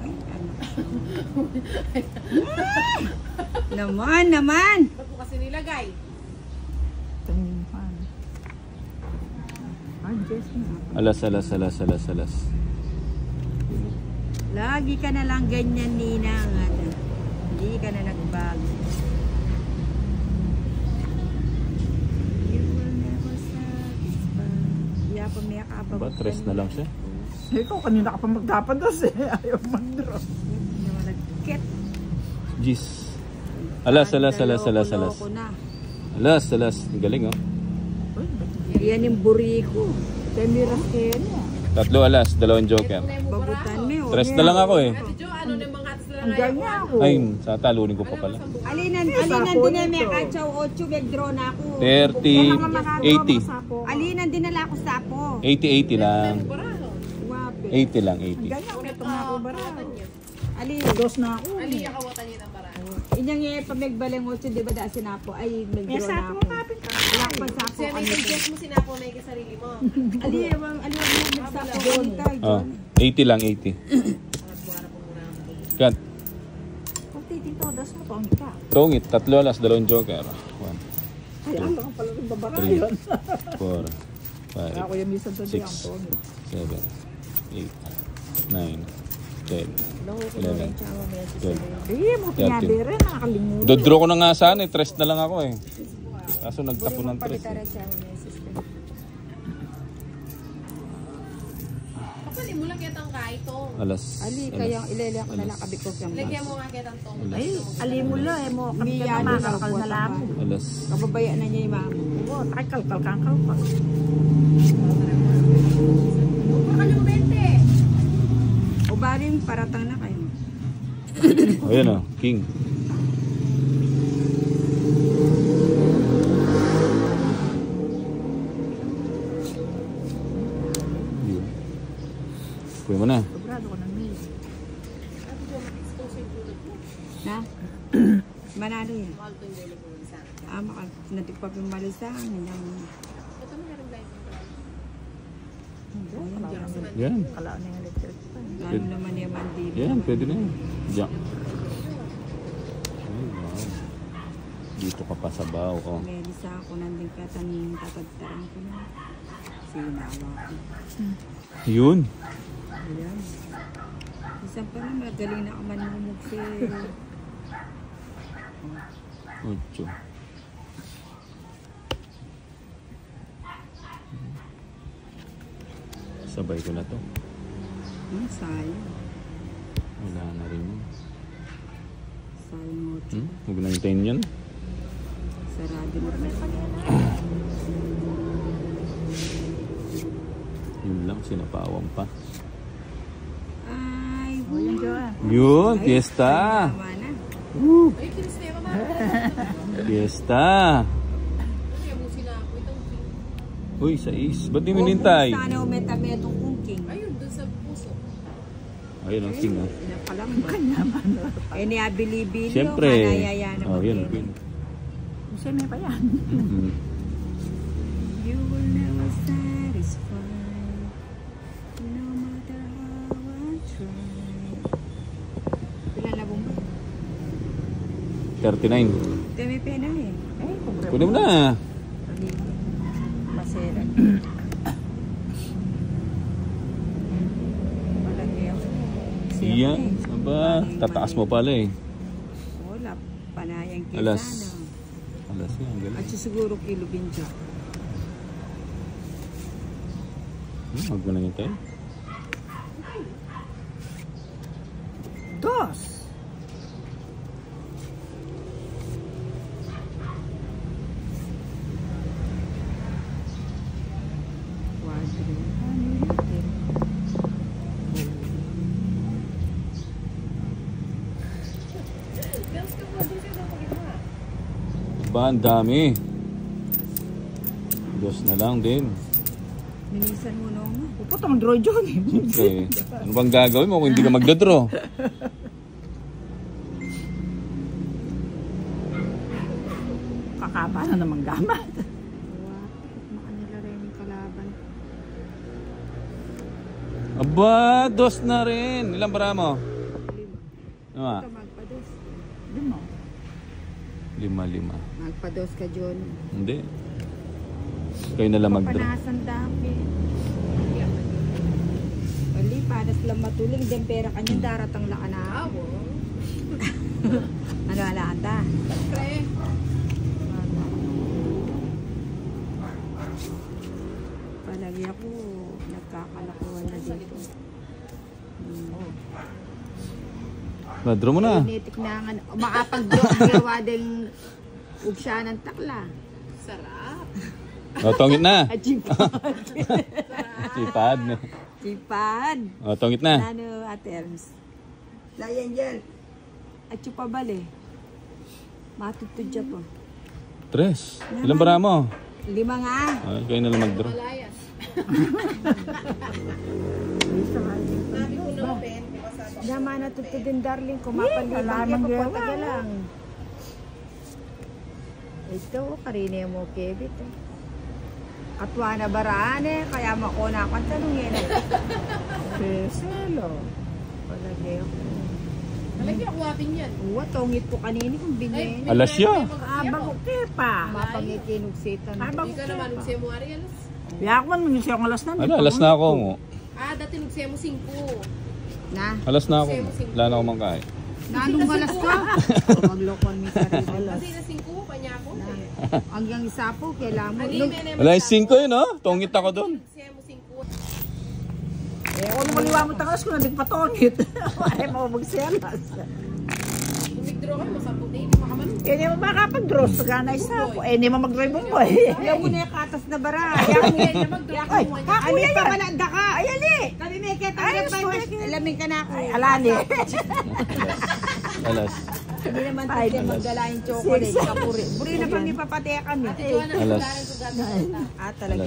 Ay, ano. Naman. Ba't mo kasi nilagay? Tingin pa. Jess na. Alas. Lagi ka na lang ganyan, Ninang. Hindi ka na nagbago. You will never satisfy. Iya pa may akabag. Ba, 3 na lang siya. Ikaw, kanina ka pa magdapados eh. Ayaw mag-draw. Nagkit. Jeez. Alas. Loko na. Alas. Ang galing oh. Yan yung buriko. Temiras kayo niya. 3 alas, 2 joker. Bagutan mo. 3 na lang ako eh. Ate Jo, ano na yung mga hats na Ang ganyan ako. Ay, sa talunin ko pa pala. Alinan din na may kachaw 8, withdraw na ako. 30, 80. Alinan din nala ako sa apo. 80 lang. Wape. 80 lang, 80. Ganyan ako itong ako bara. Ali, Dos na ako. Ali, yakawatan niya ng para. inyang pamigbaleng 8, di ba da sinapo? Ay, Eh, nagdraw sa na ako ako. makapin ka. Wala pa sa ako. Siya may suggest mo sinapo na yung sarili mo. Ali, nagsapo ko nito. Oh, 80 lang, 80. Kat, Kung tititodas mo, tong ka. tongit, 3 alas, 2 joker. 1, Ay, ang lang pala ng babara 3, yun. 4, 5, Ako yung minsan sa Six. ang tong. 7, 8, 9, 10. Loko ko 11, na rin siya message. 12. Hindi mo pinabira, nakakalimutan. Dodro ko na nga sana eh, 3 na lang ako eh. Kaso nagtapo ng 3 eh. Kapali mo lang kitang kahit to. Alas, Ali, kaya ilele ako na lang kabikos yung Lagyan mo nga kitang to. Ay, alimula eh mo. Kami ka Miyado naman, sa kalkal na lang. alas, Kababayaan na niya yung mama. Oo, takikalkal kang kalkal. Bakal yung 20. O baring paratang na kayo. ayan o, king. Yun. Kuya mo na. Sobrado ko ng mail. Na? Manalo yan. Mahal to yung dulo ko isa. Natigpap yung malisan. Ito meron live. Yan. Kala na yung electric pan. Lalo naman yung mandib. Yan, pwede na yan. Diyan. Ay, wow. Dito ka pa sa baw. Oh. May lisa ako nandun ka tatagtaran ko na. Sinawa ko. Yun. Ayan. Isang pa rin, magaling na ako manumog si... 8. Sabay ko na to. Sayang. Wala na rin yun. Sayang mo. Huwag na hintayin yan. Sarado mo rin. Yun lang, sinapawang pa. Ay, O, yun Joan. Yun, fiesta. tama na. Ay, kinis na yung mama. Fiesta. Kaya mo sinapo itong king. Uy, 6. Ba't di mo nintay? Sana umetametong kungking. Ayun, dun sa puso. Ayun ang king ah. Napalamba. Eh, niabili-bili. Siyempre. Manayayana Oh, yun. mag-ibig. Kasi may pa yan. Mm. You will never satisfy, no matter how I try. Ilan labong ba? 39. Ito may pena eh. Ay, kubre Kunin mo na. Masera. Malaki ako. Iyan. Aba, tataas mo pala eh. Wala. Panayang kita Alas. na. Alas yan, ang At galing. siguro kilo binja. Huwag mo na hintay. Dos. Girls ka po, dun siya magigma. Ba, ang dami. Dos na lang din. Minisan mo na nga. Puputong draw John eh. Siyempre, ano bang gagawin mo kung hindi ka magdadraw? Kakaba na naman gamat. Makanila rin yung kalaban. Aba, dos na rin. Ilang para mo? 5. Lima. Ito magpados. Di mo. 5. Magpados ka, John. Hindi. Kayo na lang magdraw. Papanasan dami. Wali, panas lang matuling. Din pera kanyang daratang laka na. Awo. Ano alaata? Pre. Palagi ako, nagkakalakuhan na dito. Magdraw mo na. Nitik na nga. Makapag-draw ang gawa din siya ng takla. Sarap. O, tongit na. At chipad. Sipad. Chipad. O, tongit na. Ano, Ate Erms? Layan dyan. At chupabal eh. Matutudya po. 3. Ilang para mo? 5 nga. Ay, kayo na lang magdraw. Malayas. Sabi ko na open, di ba sabi ko? Dama na tutudin darling, kumapalitan ka pa lang. Ito, karine mo kebit eh. Atwa na baraan eh, kaya makona akong tanongin eh. Selo. Palagay ako. Malagi ako wapin yan. Uwa, tongit ko kanini kung binyin. Alas siya. Abang kepa. Mapangikinog sitan. Hindi ka naman, nugse mo ari alas. Ya ako man nung siya ang alas na. Ano, alas na ako mo. Dati nugse mo 5. Na, Alas na ako. Wala na akong mangkain. nanong alas ka? Maglokon mi sarili. Kasi na 5, panya ako. Hanggang isa po, kailangan mo. Wala yung 5 yun, oh. Tungit ako doon. Nugse mo 5. Eh, kung lumaliwa mo tangas ko na nagpatongit. Ay, mo magselas. Withdraw kayo, masabot na yun, makaman. Eh, di mo makapag-draw sa ganay sa ako. Eh, di mo mag-drive mo boy. Ayaw mo na yung katas na bara. Mag-draw mo. Ano pa malanda ka? Ay, ali! Kami may kita na alamig ka na ako. Ay, alani. Alas. Hindi naman tayo magdala yung chocolate. Kapuri. Buri na pang ipapataya kami. Alas. Talaga.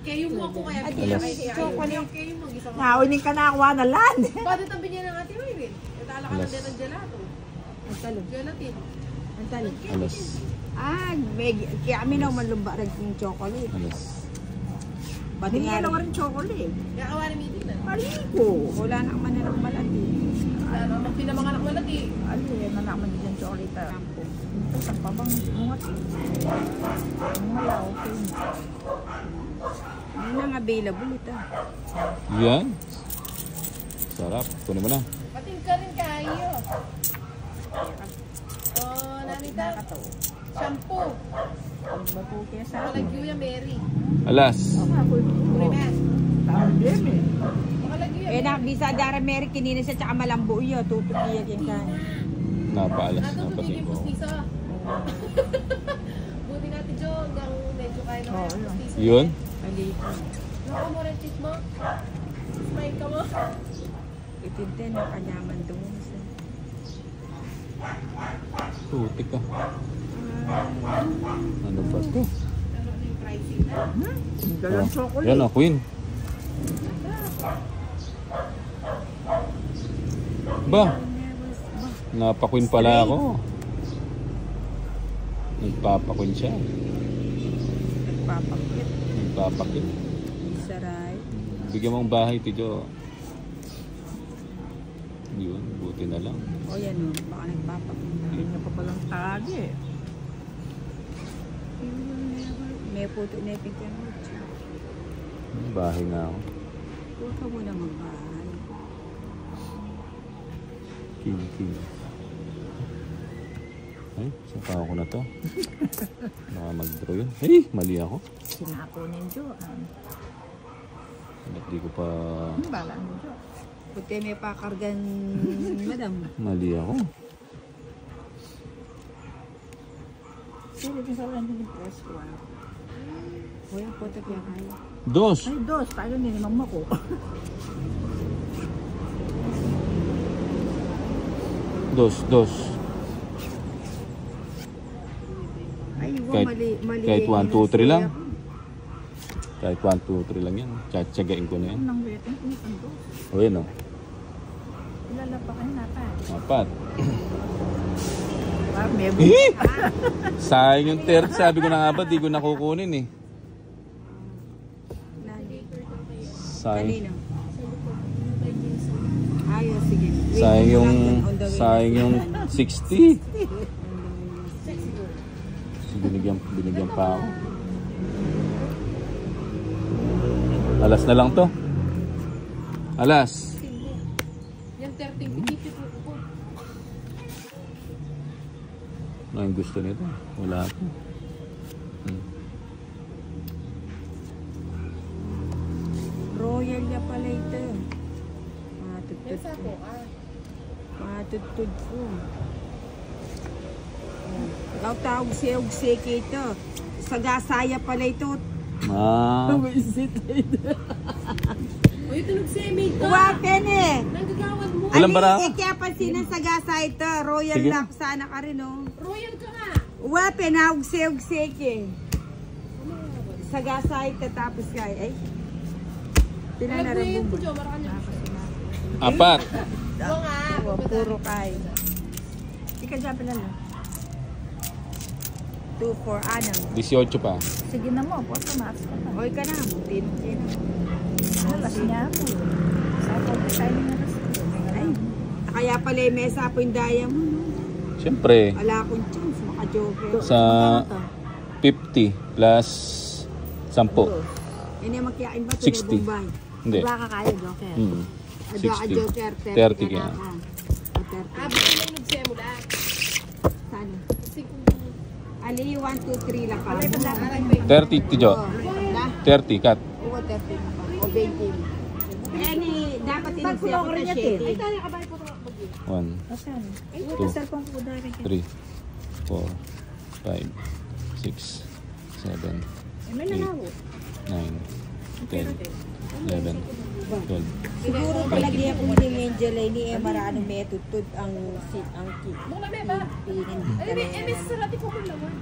Kayo mo ako kaya Alas. chocolate. Kayo mo, isang Naunin ka na ako na lan. bakit ang binyan ng ate Mayrin? Natala ka na din ng gelato. Ang talo. Gelatin. Ang talo. Alas. Kaya kami na malumbarag yung chocolate. Alas. Pati Hindi nga na rin chocolate. Kaya kawa ni meeting na. Maligo. wala na man na malati. Pinamanganak mo lati. Ano yan na naman din yung chocolate. Ito sa pabang mungat. Wala, okay. Hindi nang available ito. Yan. Sarap. Kunin mo na. Pating ka rin kayo. Oh, nanita. Shampoo. Bago kaya sa akin. Makalagyo yan, Mary. Alas. Puri ba? Tawag din eh. Makalagyo yan. Bisa Dara Mary kinina siya tsaka malambo iyo. Tutukiya yan ka. Napaalas. Nato Napasing yung ko. pustiso. Buti natin, Jo. Hanggang medyo kaya na kaya pustiso. Yun. Halika. Loko mo rin, cheat mo. Smile ka mo. Itinte na kanyaman doon. Putik ka. Ano ba ito? Ano na yung pricing na? Galang chocolate. Yan o, Queen. Ba? Napa-Queen pala ako. Nagpapa-Queen siya. Nagpapakit. Nagpapa-Queen. Saray. Bigyan mong bahay, Tijo. Yun, buti na lang. O yan o. Baka nagpapakit. Hindi niya pa palang tagi eh. May puto na ipigyan mo. Bahay na ako. Puto mo na magbahay. King. Ay, saka ako na to. Baka mag-draw yun. Ay, mali ako. Sinako ninyo. Ba't di ko pa... Ano bala ninyo? Puti may pakargan, madam. Mali ako. Sino din sa lang yung press ko. Kuya, puto kaya kaya. Dos. Ay, dos. Tayo din naman ko. Dos. Ay, Kahit- mali. kahit 1, 2, 3 lang. Kahit 1, 2, 3 lang yan. Tsatsagain ko na yan. Nang waiting kung isang dos. O yun o. Ilalapakan na pa. Apat. May Eh! Sayang yung third. Sabi ko na nga ba, di ko nakukunin eh. Sayang. Kanina. Ayos, sige. Wait, Sayang yung... on the way. Sayang yung 60. Binigyan pa ako. Alas na lang to. Alas. Yan, 13, pinipit mo ko. Ano yung gusto nito? Wala po. Royal na pala ito. Yan Matutod sa ko. ako, Matutod ko. Ikaw tawag siya og seke ito. Sagasaya pala ito. Ah. O, yung tunog semi ka. Uwapen eh. Nanggagawad mo. Ilan bara? Kaya pansin ng sagasa ito. Royal Sige. lock sana ka rin oh. Royal ka nga. Uwapen, hawag siya og seke. Sagasa ito tapos kay ay. Tinanara Nag-grade bumbo. si Jo, maraka niya. Apat. Oo nga. Puro kay. Ika dyan pala lang. 2, 4, ano? 18 pa. Sige na mo, po tumaas ka pa. Oy ka na, butin. Alas niya po. Sa pag-design na ras. Ay, kaya pala yung mesa po yung daya mo, no? Siyempre, Wala akong chance, maka-joker. sa 50 plus 10. Hindi makiyain ba? 60. Bombay. Hindi. Wala ka kaya, Joker. Mm. Adwa ka 60. joker, 30 ka kaya. na. O 30. Ah, bigyan lang nagsimula. Saan? Kasi kung... Ali, 1, 2, 3 lang pa. 30 ti Jo. 30 cut. Oo, 30 na pa. O 20. Eh, dapat Pagkulong inisiya ko rin na niya, shade. Ay, kaya ka ba ito mag-yun? 1, Asan? Ay, Two. ito cellphone ko dari. 3, 4, 5, 6, 7, May nalawo. 9, 10, 11, 12. Siguro palagi akong hindi Angel ay ni Emma ano may tutod ang key. Mung na ba? Pinin. Ay, may sarati ko kung laman.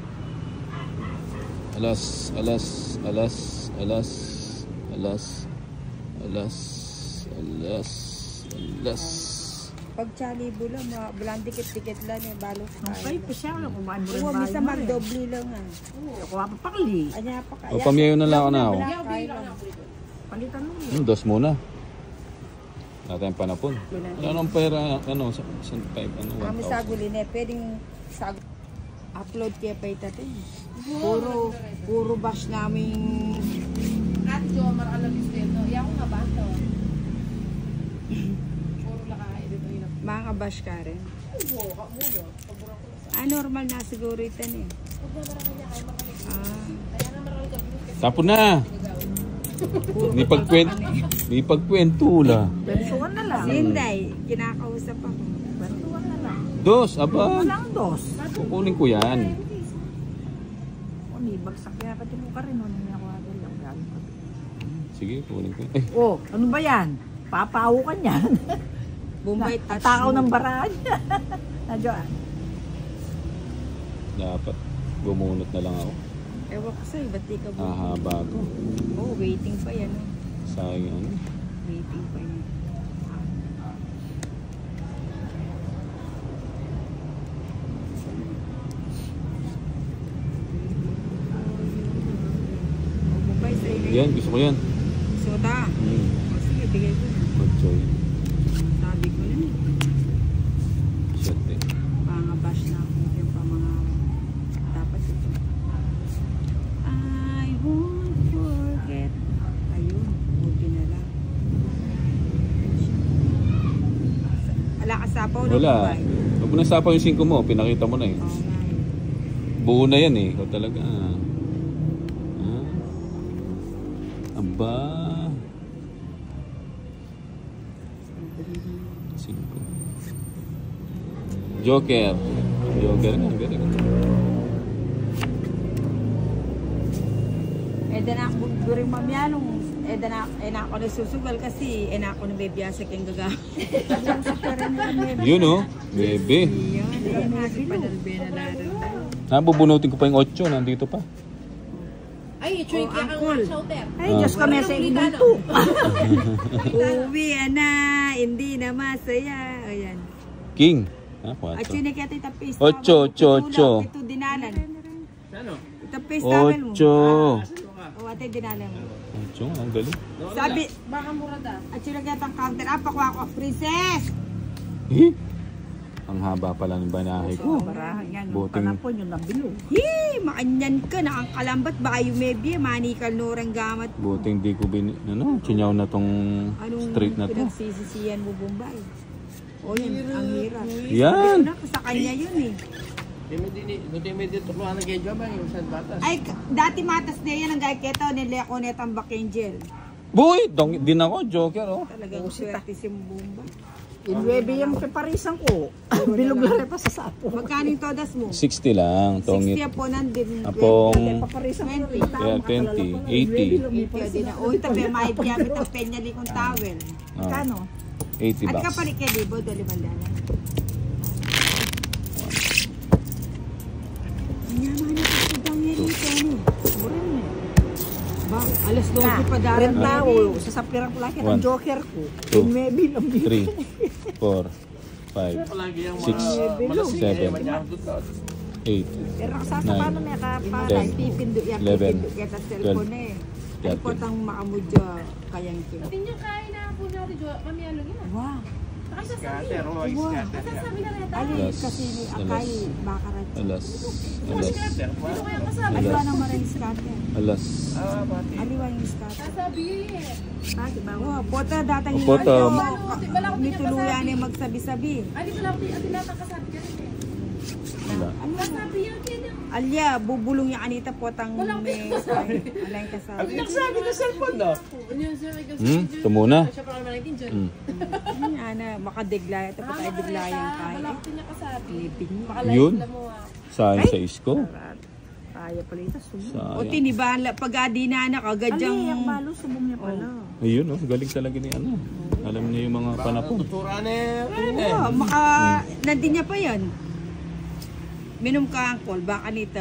Alas, alas, alas, alas, alas, alas, alas, alas. Pag chalibo lang, bulang dikit-dikit lang eh, balot Ay, pa siya. Wala kumaan mo rin Oo, bahay misa mo rin. magdobli lang ah. Ako nga pa pakli. Anya pa kaya. O, pamiyayo na lang ako na ako. Wala, Kaya kaya bigyan lang. lang ako dito. Palitan mo. Dos muna. Wala tayong panapon. Anong pera, ano, sa 5, ano, Kami 1,000. sagulin eh, pwedeng upload kaya pa itatin. Puro bash namin. At Jo, maraka lang gusto ito. Iyan ko nga ba ito? Puro lakain dito yun. Mga bash ka rin. Oo, kamulo. Paborang ko na sa... Ah, normal na siguro ito eh. Huwag na maraka niya kayo makalig. Ah, Kaya na maraka ka views kasi Tapon na! Di pagkwento la. Bensuan na lang. Sinday, kinakausap ako. Bensuan na lang. Dos, aba. Walang dos. Kukunin ko yan. O, bagsak kaya pati mo ka rin. Ano niya ako agad lang. Galing ko. Sige, kukunin ko. Eh, Oh, ano ba yan? Papaw ka niyan. Bombay touch. Takaw ng barahan. Nadyo ah. dapat bumunot na lang ako. Ewan ko sa'yo, ba't di ka bumunot? Ahaba to. Oh, waiting pa yan. Oh. Sayang ano. Waiting pa yan. Oh, Bombay sa'yo na Yan, gusto ko yan. Soda. Hmm. O sige, bigay ko na. Magchoy. Sabi ko na eh. Shit eh. Mga bash na ako yung pa mga dapat ito. I won't forget. Ayun, buti na lang. Wala ka sapaw na Wala. Bombay? Huwag mo na sapaw yung 5 mo. Pinakita mo na eh. Oo nga eh. Buo na yan eh. Ikaw talaga. Ah. Aba. 5. Joker. Joker nga. Galing. Eh na ako buring mamyanong. Na ako nasusugal kasi na ako na bebiyasa kang gaga. Yun oh. Bebe. Yun, panalbe na laro. Bubunutin ko pa yung 8. Nandito pa. Ay, Chuy, kaya kang uncle. shouter. Ay, Diyos kami sa ibuto. Uwi na, hindi na masaya. Ayan. King. At 4. yun ay kaya tapis. Ocho. Ito dinalan. Tapis namin mo. 8. O ate dinalan mo. 8. Ang galing. Sabi, Baka murada. at yun ay kaya counter up ako ako. Princess! Eh? Ang haba pala ng banahe ko. Barahan yan. Buting- Panapon yung nabilog. Hii, makanyan ka, nakangkalambat. Baka yung maybe, manikal norang gamat. Buting di ko chinyaw na tong street na to. Pinagsisisiyan mo, Bombay? O yun, ang hirap. Yan. Sabi ko na, sa kanya yun eh. Buti may dito turuan ng gedyo ba yung San Batas? Ay, dati matas na yan ang gaya keto, nileko netang back angel. Boy, din ako, Joker oh. Talagang swerte si Bombay. Inwebe yung peparisan ko. Bilog lang pa sa sapo. Magkano yung todas mo? 60 lang. 60 Tongit. po nandun. Apong Peparisan ko 20. yeah, 20, 80. Pwede na. Uy, tabi, may piyamit ang penyali kong towel. Oh, Kano? 80 At bucks. kapalit ka, Libo, dali bandana. Nyaman na kasi daw yan dito, ano? Ba, alas 12 pa darating. Renta o sa sapirang laki ng 1, joker ko. 2, Maybe lang 3, 4, 5, Palagi yung 6, malasing 7, manyang doon. 8, Pero kasasapano na kapag 10, Pipindo yan, 11, pipindo yan sa cellphone eh. Ay 13. po tang makamudya kayang kin. Pati yung kain na po natin, mamiyalo yan. Wow. Nakasasabi Scatter, yun. oh, scatter. Masasabi na rin tayo. Ali, Alas, kasi ni alas. Akay, bakarat. alas, Scatter pa. Hindi ko kaya kasabi. Aliwa ng maraming scatter. alas. Pati. Aliwa yung scatter. Sasabi yun eh. Bakit ba? Wow, pota datang O, pota. Ni tuluyan eh magsabi-sabi. Ay, di pala ang tinatang kasabi ka rin eh. Wala. Kasabi yan kaya. Alya, bubulong yung anita potang may alay ka sa. Ang nagsabi na cellphone, no? Ano yun, sir? Ito muna. Siya pa naman natin dyan. Ana, makadegla ito pa tayo biglayan tayo. Malaki niya kasabi. Lipin mo. Yun. Alam mo ah. Sayang sa isko. Kaya pala ito. Subong. O Sayang. tiniban pag adina na Ali, kagadyang ang balo, subong niya pala. Ayun, oh, galing talaga ni ano. Alam niya yung mga panapon. Tutura na yun eh. oh, nandun niya pa yan. Minom ka angkol, baka nito.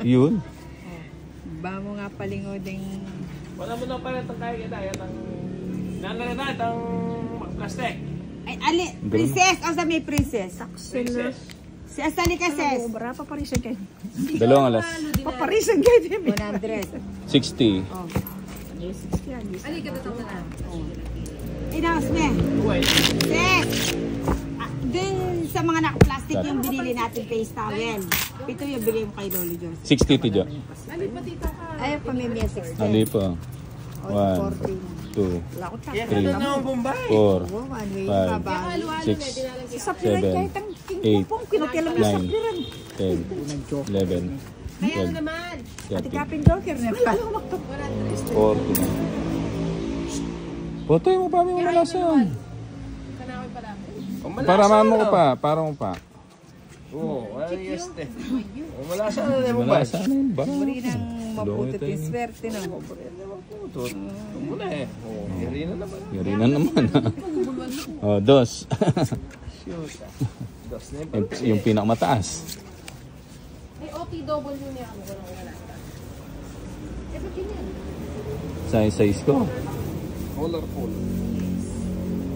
Yun. Ba mo nga palingoding Wala mo na pala itong kaya kita. Yan ang... Nanay na itong plastic. ay ali, princess, o sa may princess. Seller. Si Asali ka ses. Bara pa parisan kayo. Dalawang alas. Paparisan kayo din. 100. 60. Oh. Ali, katatang na lang. Inaos me. Wait. Ses. Dun sa mga naka-plastic yung binili natin face towel. Ito yung bili mo kay Lolo Diyos. 60 tijo. Ali, patita ka. Ay, pamimia 60. Ali pa. O, 1, 2, Wala ko Yan, takot. ito na ang Bombay. 4, Oh, one way, 5, baba. Halo-halo na, 6, dinalagyan. Sa piran 7, kahit ang king 8, pong kinutilam na sa 9, piran. 10, 11, Kaya ano naman? Ati 13, kapin joker na. 40. Potoy mo pa may malasan. Kanawin pala. Para mo ko pa, para mo pa. Oo, ano yung este? Wala siya na yung Bombay. Malasan na yun ba? Muri nang maputot Lungit yung eh. swerte no. Putot. Ito muna eh. Oo, hiri na naman. Yari na naman. Oh, dos. Shoot. Dos na yung pinakamataas. May OTW niya ako. Wala. Eh, ba't yun yan? Size ko. Colorful.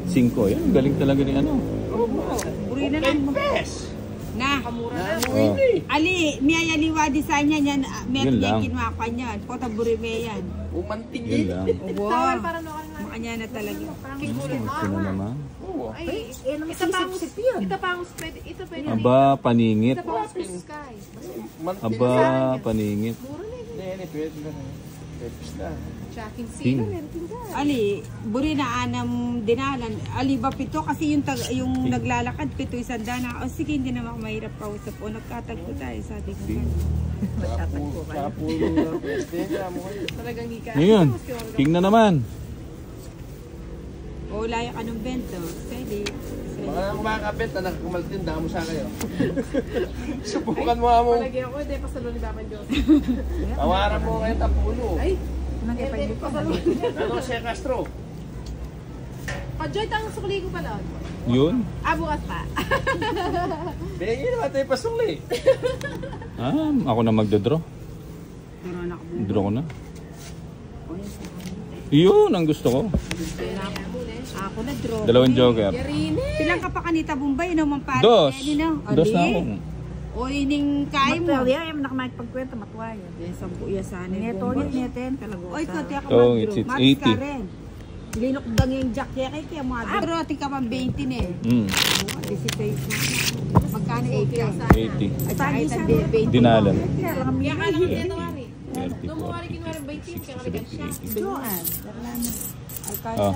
5. Yan, galing talaga ni ano. Muri na Okay, lang. best! Na. Kamura na. Oh. Ali, miya yaliwa design yan. Miya Yun lang. kinuha ka niyan. Pota buri me yan. Umanting Yun yun. lang. Tawal Wow. para no ka Makanya na talaga. Ito na naman. Oo. Ay, Eh, naman ito pang sisip yun. ito pang pwede, ito pwede. Aba, paningit. Ito pang sky. Umanting. Aba, paningit. Muro na yun. Hindi, pwede na. Pwede na. Tracking King. Ali, buri na anam dinalan. Ali ba pito kasi yung naglalakad pito isang dana. O sige, hindi naman ako mahirap kausap. O nagkatagpo tayo sabi ko. Kapulo na. Pwede na mo. Talagang hika. Ngayon, king na naman. O laya ka ng bento. Pwede. Mga nang kumakapit na nakakumaltin, damo sa kayo. Subukan mo mo. Palagyan ko, hindi, pasalo ni Baban Diyos. Tawaran mo kayo tapulo. Ay, Nagkipay hindi, pasalo. Ano si Castro? Pa-joy tang sukli ko pala. Yun. Bukas pa. Bigyan naman tayo pasuli. Ako na magdodraw. Pero anak mo. Draw ko na. Yun, ang gusto ko. Ako na draw. Dalawang joker. Yarine. Pilang ka pa kanita Bombay no man pare. Dos. No? Dos na ako. O ining kay mo. Matwal yan, nakamagpagkwenta, matwal. Sampu iya sana. Neto ulit, neten, kalagot. Oy, ko tiya ka Oh, mag-draw. it's Matis ka 80. rin. Linok dang yung jack kaya mo. Pero ating ka pang 20 na eh. 16. Magkano 80? 80. At saka ito 20. Dinalan. Kaya lang ang Kaya ka lang niya tawari. 30, Nung mawari kinuwari 20, kaya kaligan siya. 70, 80. doon. Oh.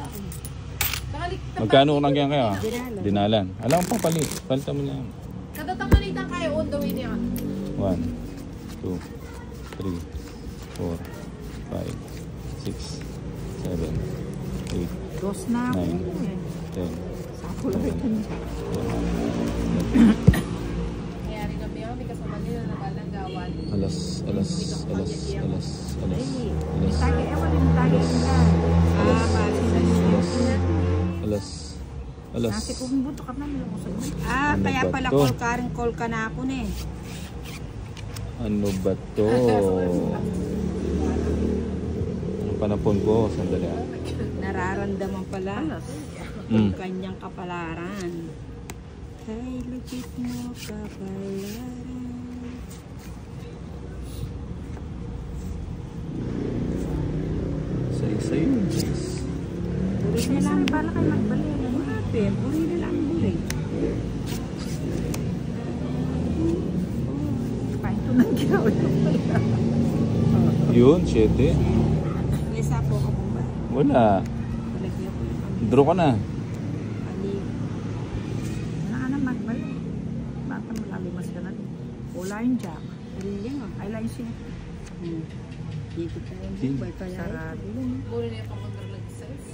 Magkano unang yan kaya? Dinalan. Alam mo pa palit. Palta mo lang. Katatamanitan kayo on the way niya. 1, 2, 3, 4, 5, 6, 7, 8, Dos na ako. 9, 10, Sako lang rin. Kaya rin kami may kasama nila na balanggawan. alas. Tagay, ewan yung tagay na. Alas. Nasi kong buto ka namin ako sa mga. Ano Kaya ba pala to? call ka na ako na eh. Ano ba to? panapon ko. Sandali ah. Nararamdaman pala ang kanyang kapalaran. Kay lupit mo kapalaran. Say yun, guys. Buri na lang, bala kayo magbalik. Buri na lang, buri. Paito ng gawin. Yun, 7. May sapo ka po ba? Wala. Palagyan ko yung Draw ka na. panig. Wala ka na magbalik. Baka malalimas ka na. Wala yung jack. Alin nga. Ay, line siya. Dito tayo bumbay pala. Sarado. Muna na yung pang-control ng size.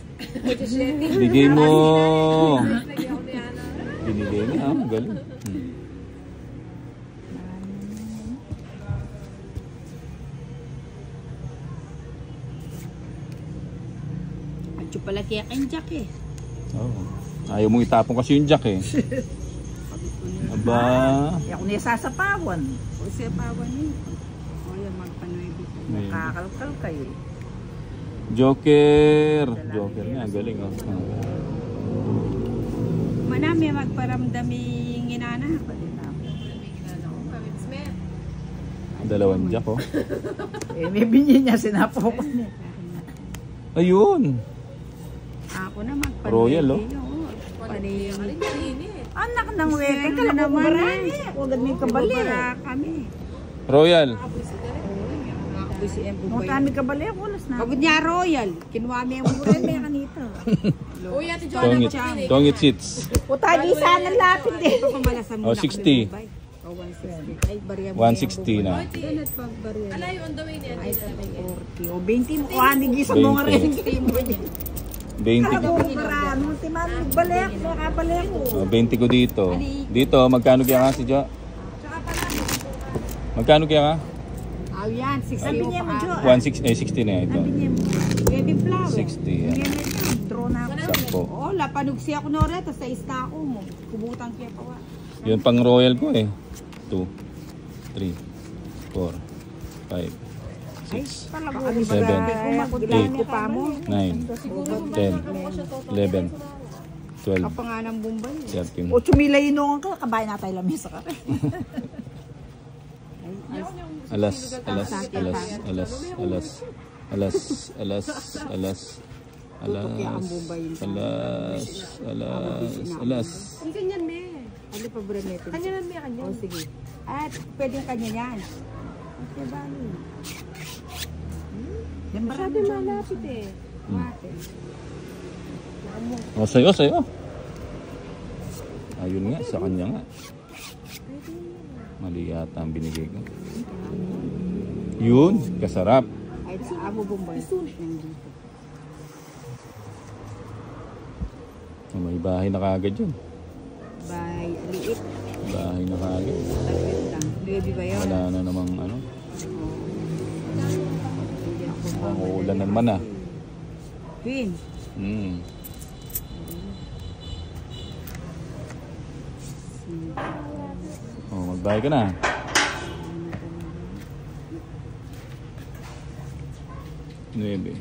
Bigay mo. Lagi ako ni Ana. Binigay niya. Ah, galing. Adyo pala kaya kang jack eh. Oh. Ayaw mong itapon kasi yung jack eh. Aba. Ako niya sasapawan. O siya pawan niyo. O yan, magpanuwi ko. May Kakalkal kayo. Joker. Joker nga. Galing oh. Manami magparamdaming inana. Dalawang jack oh. Eh, may binyi niya sinapo ko. Ayun. Ako na magpanuwi. Royal, oh. Panig. Anak ng weke. Ano Kala mo naman marami. Huwag may kabali. Wala kami. Royal. Nung kami kabali, walas na. Kabut niya Royal. Kinuha mo yung Ay, may kanito. Uy, Ate Joanna, Tongit. Tongit seats. Puta, di sana lapit eh. Pamalasan mo Oh, na 60. kami. O, 160. Ay, bariya mo 160 na. Doon at pagbariya. Alayo on the way niya. Ay, sa 40. O, 20 mo. Kuha, nigi sa mga 20. rin. 20 ko. Ako, marano. Timan, nagbalik. Nakabalik ko. Oh, 20 ko dito. Dito, magkano kaya ka si Jo? Magkano kaya ka? Aw yan, 60 Sabi mo niya mo, Jo. pa. 60 na ito. Sabi niya mo. Baby flower. 60 yan. Yan ito. Draw na ako. Sampo. Oo, lapanog siya ko na rin. Tapos sa ista ako mo. Kubutan kaya pa wa. Yun pang royal ko eh. 2, 3, 4, 5, Ay, 6, pala mo. 7, 8 ko pa mo. 9, 10, 11, 12, Kapag nga ng Bombay. 13. O, chumilay nung ka. Kabayan na tayo lamesa ka. Alas. Ang ganyan, me. Ano pa bro natin? Kanyanan, me, kanyan. O sige. At pwedeng kanya yan. Okay, bali. Yan ba? Masyado malapit eh. Mate. O, sa'yo. Ayun nga, sa kanya nga. Mali yata ang binigay ko. Yun, kasarap. Ay, sa amo Bombay. Nandito. May bahay na kagad yun. Bye. Liit. Bahay na kagad. Taglit lang. Baby ba yun? Wala na namang ano. Hindi ako Uulan na naman ah. Queen. Oh, magbahay ka na. Nuebe.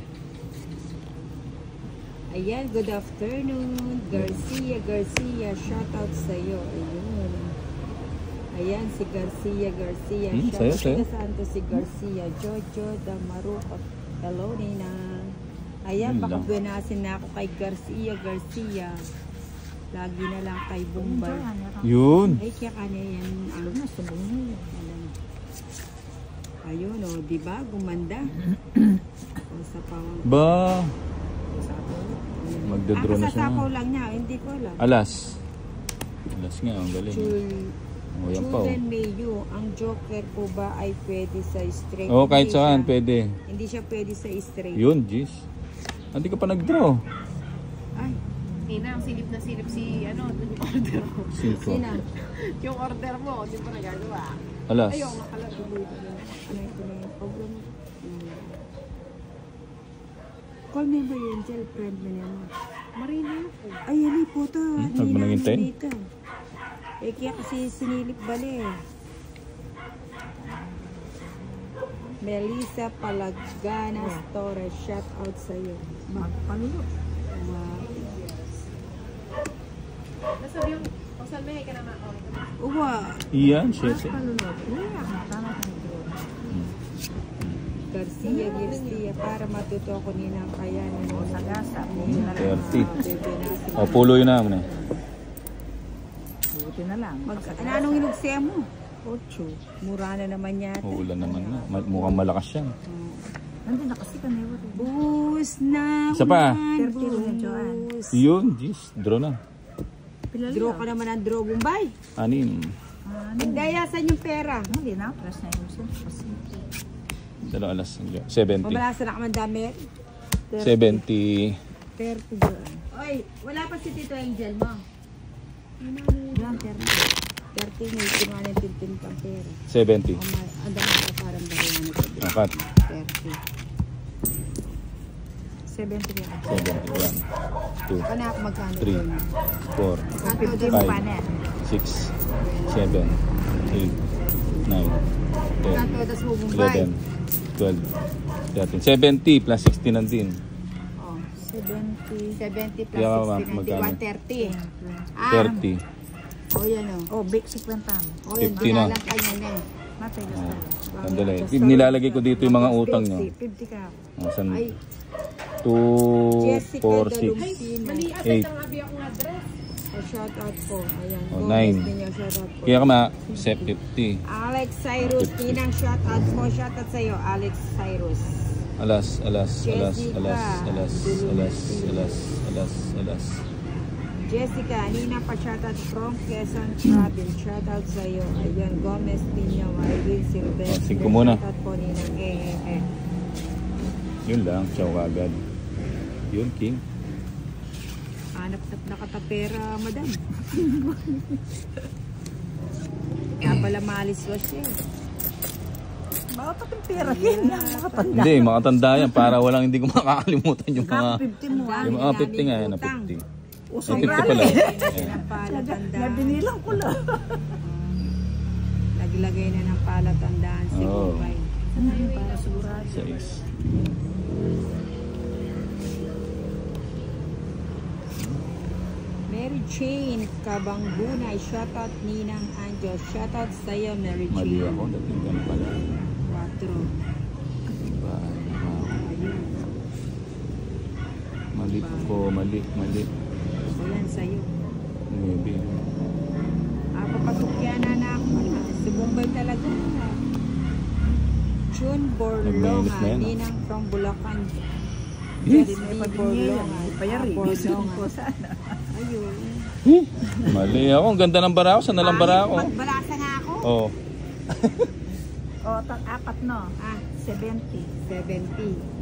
Ayan, good afternoon. Garcia, shout out sa'yo. Ayun. Ayan, si Garcia. Sa'yo. Saan to si Garcia? Jojo Damaruco. Hello, Nina. Ayan, Yun baka lang. buenasin na ako kay Garcia. Lagi na lang kay Bombay. Yun. Ay, kaya kanya yan. Ano na, subong niya. Ayun, o, diba? Gumanda. O, sa pawang. Ba? Magdodraw na siya. Kasasapaw lang niya, hindi ko alam. Alas nga, ang galing. Oh, yan pa oh. Children Mayo, ang Joker po ba ay pwede sa straight? Oo, kahit Hindi saan, siya- pwede. Hindi siya pwede sa straight. Yun, jeez. Hindi ka pa nag-draw. Ay, Nina, ang silip na silip si, ano, yung order mo. Cinco. sina? Yung order mo, hindi mo nagagawa. Alas. Ayaw, makalaro. Ano ito na yung program? Call me ba yung girlfriend mo niya? Marina ako. Ay, yan po to. Huwag mo nang hintayin. Eh, kaya kasi sinilip bali eh. Melissa Palaganas Torres, shout out sa'yo. Magpalulot. Nasabi yung, kung saan may ka naman. Uwa, Iyan, 7. Magpalulot. Yeah, tama ka nito. Garcia Garcia, para matuto ako ninang kaya O, nung sagasa. 30. bebe natin. O, pulo yun naman eh. Buti na lang. Anong inugsaya mo? 8. Mura na naman yata. Uulan naman na. Mukhang malakas yan. Nandun na kasi kami. Bus na. Isa pa. 30 rin, Joanne. Bus. Yun, jeez. Draw na. Draw ka naman ang draw, Bombay. Anim. Nagdayasan yung pera. Hindi na. Press na yung sin. Kasi. 2 alas. 70. Mabalasa na ka man dami. 70. 30 doon. Oy, wala pa si Tito Angel mo. Yan, 30. 30 may kinuha ng tintin pang pera. 70. Ang dami ka parang bahayan na sabi. Akat. 30. 70 yan. 71. 2. Anak, magkano 3. doon? 4. Ato 50 doon mo Five. pa na. 6. 7. 8. 9. 10. Ato, tas mo Bombay. 11. 12. 13. 70 plus 60 nandun. Oh, 70. 70 plus Yeah, 60, magkano? 130. 30. Oh, yan o. Oh, big 50 mo. Oh, yan, 50 na. binalang ka niya na. Matay Oh. gusto. Sandali. Nilalagay ko dito yung mga utang nyo. 50 ka. Oh, san? Ay, 2, Jessica 4, 6. Dalumpino. Mali, Eight. asay ang abi akong address. Oh, shout out po. Ayan. Oh, Gomez 9. din yung shout out po. Kaya ka ma, 50. Alex Cyrus, Tinang shout out po. Shout out sa'yo, Alex Cyrus. Alas, alas, alas, Jessica. alas, alas, alas, alas, alas, alas. Jessica, Nina pa shout out from Quezon Province. Shout out sa'yo. Ayan, Gomez Piña, Marvin Silvestre. Oh, 5 muna. Shout out po Ninang. Yun lang, ciao kagad. Yun, King. Hanap na nakatapera, madam. Kaya pala maalis was siya. Baka pa yung pera yan. Makatanda. Hindi, makatanda yan para walang hindi ko makakalimutan yung mga... Kaka 50 mo. Yung mga 50 nga yan, na 50. Usong 50 pala. rally. Ayan. Ng palatandaan. Nabinilang ko lang. Naglagay na ng palatandaan si Oo. Kumpay. Para sigurado. 6. Mary Jane Kabangunay, shoutout Ninang Angel, shoutout sa'yo Mary Mali Jane. ako, dating ka na pala. 4. Mali po, mali. Ayan sa'yo. Maybe. Papasok yan anak. Si Bombay talaga. June Nagmainis Borlonga, na yan, ah. Ninang from Bulacan. Yes. Yes, May B. pabinyayan. Borlonga. Ipayari. Borlonga. Ko sana. Ayun. Mali ako, ang ganda ng bara ko. Saan na lang bara ko? Magbalasa nga ako. Oo. O, 4 no. 70. 70. 70.